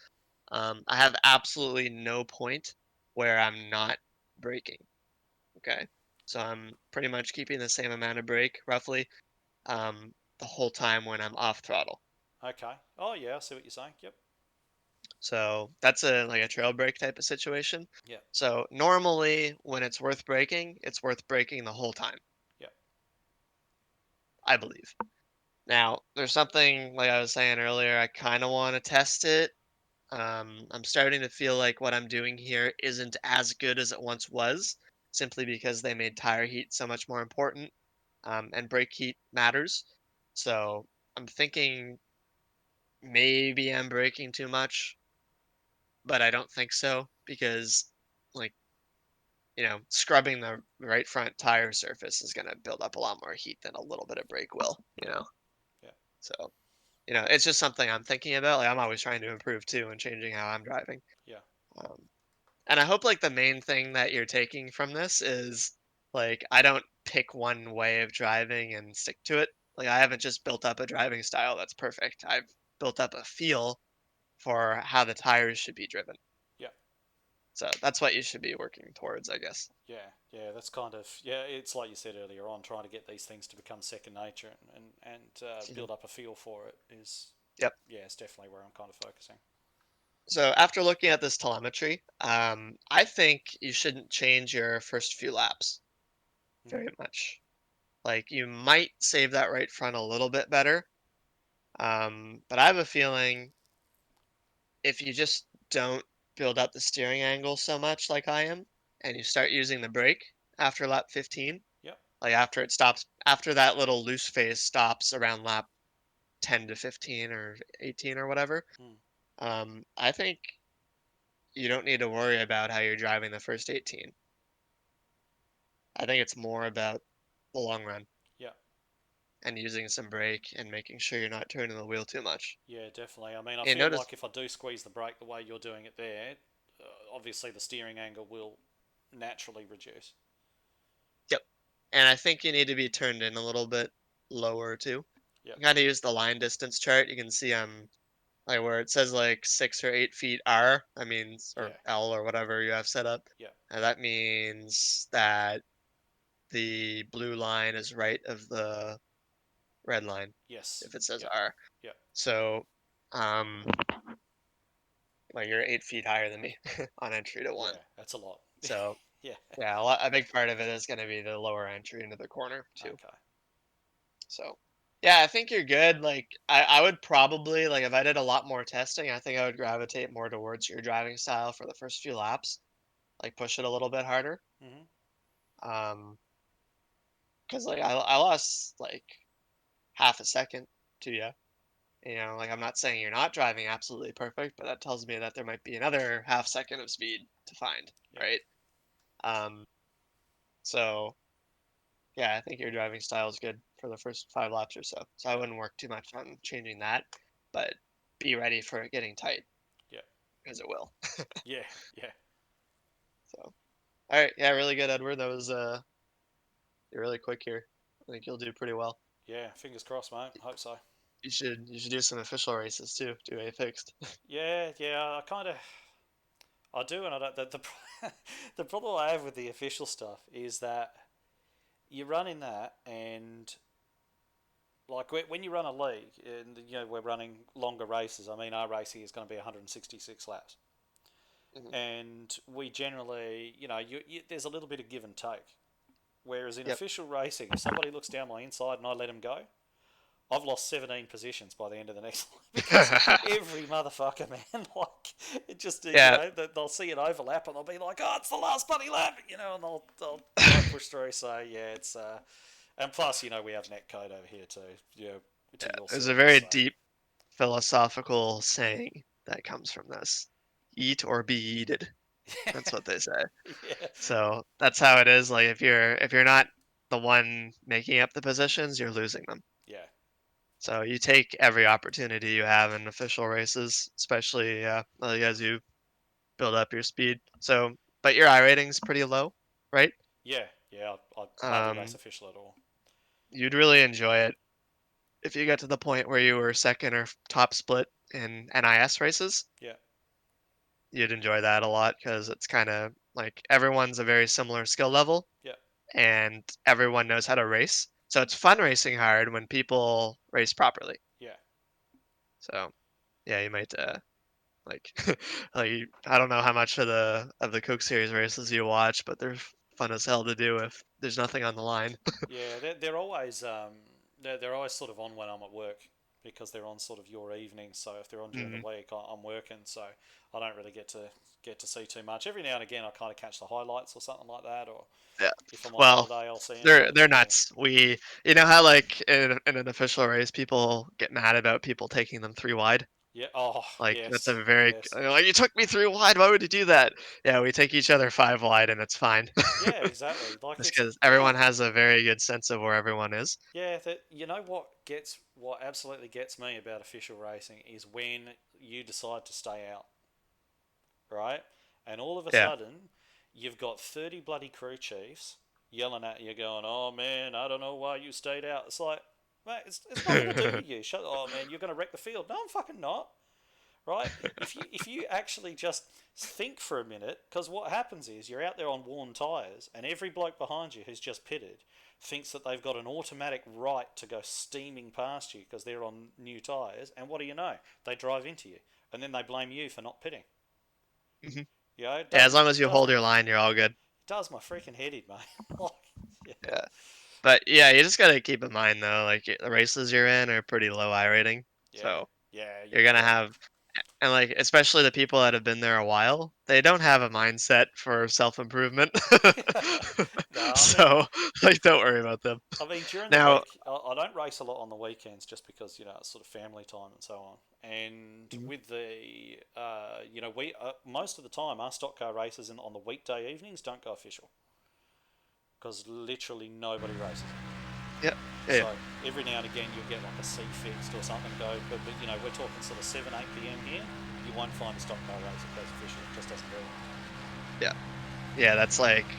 I have absolutely no point where I'm not braking. Okay. So I'm pretty much keeping the same amount of brake roughly the whole time when I'm off throttle. Okay. Oh, yeah. I see what you're saying. Yep. So that's a like a trail brake type of situation. Yep. So normally when it's worth braking the whole time, Yep. I believe. Now, there's something like I was saying earlier, I kind of want to test it. I'm starting to feel like what I'm doing here isn't as good as it once was, simply because they made tire heat so much more important, and brake heat matters. So I'm thinking maybe I'm braking too much, but I don't think so because, like, scrubbing the right front tire surface is gonna build up a lot more heat than a little bit of brake will, you Yeah, know? yeah, So, it's just something I'm thinking about. Like, I'm always trying to improve too and changing how I'm driving. yeah, Um, and I hope like the main thing that you're taking from this is like I don't pick one way of driving and stick to it. Like I haven't just built up a driving style that's perfect. I've built up a feel for how the tires should be driven. yeah, So that's what you should be working towards, I guess. yeah, yeah. That's kind of yeah. It's like you said earlier on, trying to get these things to become second nature and Mhm. build up a feel for it is Yep. yeah, it's definitely where I'm kind of focusing. So after looking at this telemetry, I think you shouldn't change your first few laps Hmm. very much. Like you might save that right front a little bit better. But I have a feeling if you just don't build up the steering angle so much like I am, and you start using the brake after lap 15, Yep. like after it stops, after that little loose phase stops around lap 10 to 15 or 18 or whatever, Mm. I think you don't need to worry about how you're driving the first 18. I think it's more about the long run Yep. and using some brake and making sure you're not turning the wheel too much. Yeah, definitely. I mean, I And feel notice, like if I do squeeze the brake the way you're doing it there, obviously the steering angle will naturally reduce. yep. And I think you need to be turned in a little bit lower too. Yep. You kind of use the line distance chart. You can see like where it says like 6 or 8 feet R, that means or Yeah. L or whatever you have set up. Yep. And that means that the blue line is right of the red line Yes. if it says Yep. R. Yep. So um like you're 8 feet higher than me on entry to one. Yeah, that's a lot. So Yeah. yeah, a big part of it is going to be the lower entry into the corner too. Okay. So, yeah, I think you're good. Like, I would probably like if I did a lot more testing, I think I would gravitate more towards your driving style for the first few laps. Like, push it a little bit harder. Mhm. Um, because like I lost like half a second to you. Like I'm not saying you're not driving absolutely perfect, but that tells me that there might be another half second of speed to find, Yep. right? Um, so yeah, I think your driving style is good for the first 5 laps or so. So I Yep. wouldn't work too much on changing that, but be ready for it getting tight Yep. because it will. Yeah. Yeah. So, all right, yeah, really good, Edward. That was you're really quick here. I think you'll do pretty well. Yeah. Fingers crossed, mate. Hope so. You should do some official races too. Do a fixed. Yeah. Yeah. I do, and I don't. The problem I have with the official stuff is that you run in that, and like when you run a league, and we're running longer races. I mean, our race here is going to be 166 laps, Mhm. and we generally, there's a little bit of give and take. Whereas in Yep. official racing, if somebody looks down my inside and I let them go, I've lost 17 positions by the end of the next one because every motherfucker, man, like it just Yeah. they'll see an overlap and they'll be like, oh, it's the last bloody lap, and they'll try and push through. So yeah, it's and plus we have net code over here too, to your There's a circuit. very So deep philosophical saying that comes from this. Eat or be yeeted. That's what they say. yeah, So that's how it is. Like if you're not the one making up the positions, you're losing them. yeah, So you take every opportunity you have in official races, especially like as you build up your speed. So, but your I rating's pretty low, right? yeah, yeah. I hardly race Um, official at all. you'd really enjoy it if you get to the point where you were second or top split in NIS races. Yeah, You'd enjoy that a lot because it's kind of like everyone's a very similar skill level yeah, and everyone knows how to race. So it's fun racing hard when people race properly. yeah. So yeah, you might like like I don't know how much of the Coke Series races you watch, but they're fun as hell to do if there's nothing on the line. Yeah, they're always they're always sort of on when I'm at work because they're on sort of your evening. So if they're on during the Mm, week, I'm working, so I don't really get to see too much. Every now and again, I kind of catch the highlights or something like that, or yeah. if I'm on Well, holiday, I'll see them. they're But yeah, nuts. You know how like in an official race, people get mad about people taking them three wide. yeah. Oh Like that's yes, a very yes. like you took me three wide. Why would you do that? Yeah, we take each other five wide, and it's fine. Yeah, exactly. Like Just it's because yeah, everyone has a very good sense of where everyone is. yeah. That what absolutely gets me about official racing is when you decide to stay out, right? And all of a Yeah. sudden, you've got 30 bloody crew chiefs yelling at you, going, "Oh man, I don't know why you stayed out." It's like, mate, it's nothing to do with you. Shut. Oh man, you're going to wreck the field. No, I'm fucking not. Right? If you actually just think for a minute, because what happens is you're out there on worn tyres, and every bloke behind you who's just pitted thinks that they've got an automatic right to go steaming past you because they're on new tyres, and what do you know? They drive into you, and then they blame you for not pitting. Mhm. You know, it Yeah, does as long as you does hold your line, you're all good. does my freaking head in, mate. Like, yeah, Yeah. But yeah, you just gotta keep in mind though, like the races you're in are pretty low I rating, yeah, so yeah, you're gonna yeah. have and like especially the people that have been there a while, they don't have a mindset for self improvement. No, So like, don't worry about them. during the Now, week, I don't race a lot on the weekends just because it's sort of family time and so on. And mhm, with the, we most of the time our stock car races on the weekday evenings don't go official because literally nobody races it. yeah, yeah, yeah. So every now and again you'll get like a C fixed or something go, but we're talking sort of 7 8 p.m. here. You won't find a stock car race that goes official. It just doesn't do it. Yeah. Yeah, that's like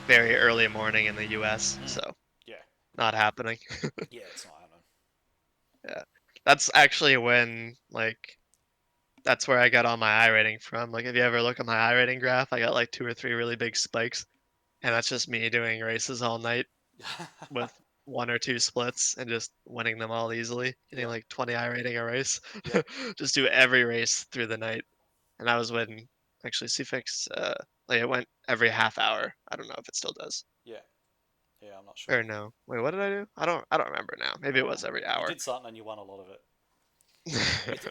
very early morning in the US, Mm. so Yeah, not happening. yeah, it's not happening. Yeah. That's actually when like that's where I got all my I rating from. Like if you ever look at my I rating graph, I got like two or three really big spikes, and that's just me doing races all night with one or two splits and just winning them all easily, getting Yeah, like 20 I rating a race. yeah, Just do every race through the night. And that was when actually CFix like it went every half hour. I don't know if it still does. yeah, yeah. I'm not sure. Or no. Wait, what did I do? I don't remember now. Maybe I it don't know. was every You hour. did something and you won a lot of it.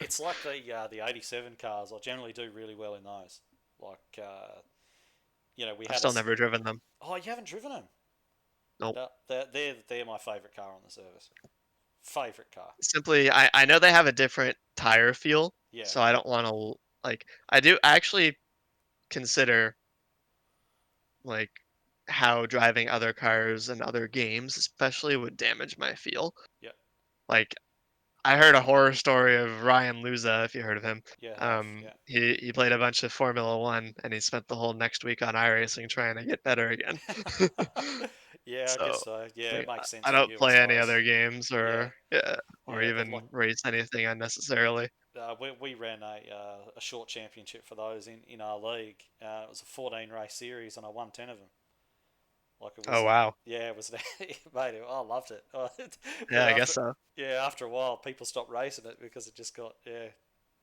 It's like the '87 cars. I generally do really well in those. Like we I've had still never driven them. oh, you haven't driven them? Nope. No, they're my favourite car on the service. Favourite car. Simply, I know they have a different tire feel, Yeah, so I don't want to like I actually consider like how driving other cars and other games especially would damage my feel. yeah, Like I heard a horror story of Ryan Luza, if you heard of him. yeah. Have He played a bunch of Formula One and he spent the whole next week on iRacing trying to get better again. yeah. Yeah, I guess So so. Yeah, it like makes sense I for don't you, I play any suppose. other games Yeah, or yeah, or yeah. But like even race anything unnecessarily. we ran a short championship for those in our league. It was a 14 race series, and I won 10 of them. Like it Oh was, wow. yeah, it was, mate. I loved it. Yeah, But I guess so. after a while, people stopped racing it because it just got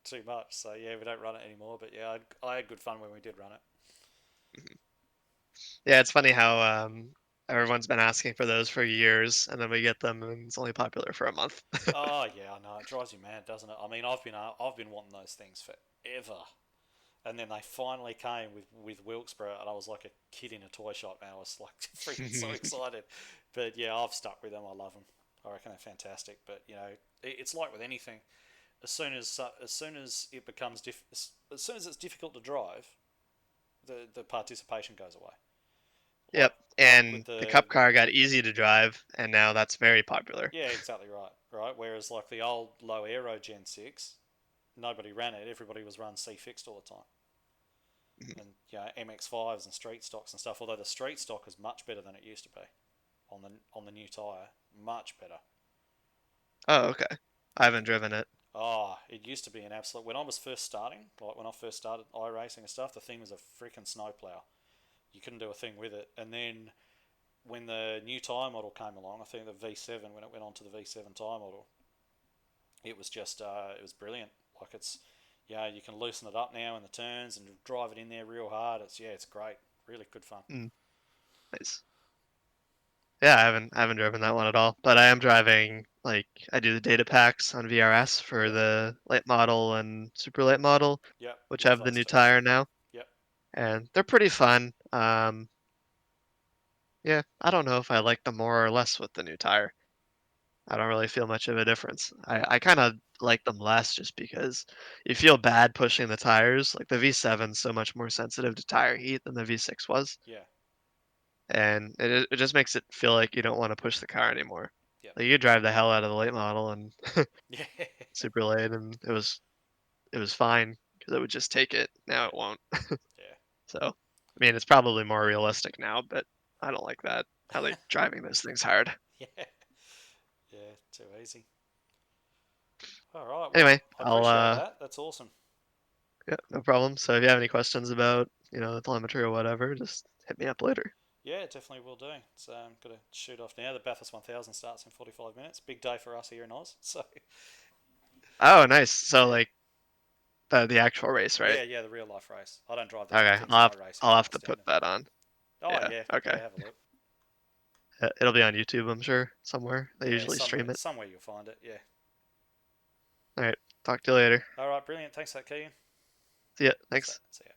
too much. So yeah, we don't run it anymore. But yeah, I had good fun when we did run it. Mhm. Yeah, it's funny how everyone's been asking for those for years and then we get them and it's only popular for a month. Oh yeah, I know it drives you mad, doesn't it? I mean, I've been wanting those things forever, and then they finally came with Wilkesboro, and I was like a kid in a toy shop. Man, I was like freaking so excited. But yeah, I've stuck with them. I love them. I reckon they're fantastic. But it's like with anything. As soon as it becomes as soon as it's difficult to drive, the participation goes away. Like Yep, like with and the the cup car got easy to drive, and now that's very popular. yeah, exactly right. Right. Whereas like the old low aero Gen 6, nobody ran it. Everybody was run C fixed all the time. Mhm. And MX5s and street stocks and stuff. Although the street stock is much better than it used to be on the new tire, much better. Oh, okay. I haven't driven it. Oh, it used to be an absolute. When I was first starting, like when I first started iRacing and stuff, the thing was a freaking snowplow. You couldn't do a thing with it. And then when the new tire model came along, I think the V7, when it went on to the V7 tire model, it was just it was brilliant. Like you can loosen it up now in the turns and drive it in there real hard. It's great, really good fun. Mm, nice. Yeah, I haven't driven that one at all, but I am driving, like, I do the data packs on VRS for Yep, the late model and super late model, yep, which love have the those new tires. tire now, Yep, and they're pretty fun. Yeah, I don't know if I like them more or less with the new tire. I don't really feel much of a difference. I kinda like them less just because you feel bad pushing the tires, like, the V7's so much more sensitive to tire heat than the V6 was, yeah, and it just makes it feel like you don't wanna push the car anymore. yep, Like, you could drive the hell out of the late model and yeah, super late, and it was fine because it would just take it. Now yeah, it won't. yeah, So, I mean, it's probably more realistic now, but I don't like that. I like driving those things hard. yeah, yeah. Too easy. All right. Well, Anyway, I I'll, appreciate that. That's awesome. yeah, no problem. So if you have any questions about, the telemetry or whatever, just hit me up later. Yeah, definitely will do. So got to shoot off now. The Bathurst 1000 starts in 45 minutes. Big day for us here in Oz. So Oh, nice. So, yeah, like, the actual race, right? yeah, yeah. The real life race. I don't drive the track Okay, things. I race here. I'll I have to understand put it. that on. Oh Yeah, yeah, okay. yeah. Have a look. It'll be on YouTube, I'm sure, somewhere. They Yeah, usually stream it. somewhere you'll find it. Yeah. All right, talk to you later. All right, brilliant. Thanks for that, Keegan. See ya. So, Thanks. see ya.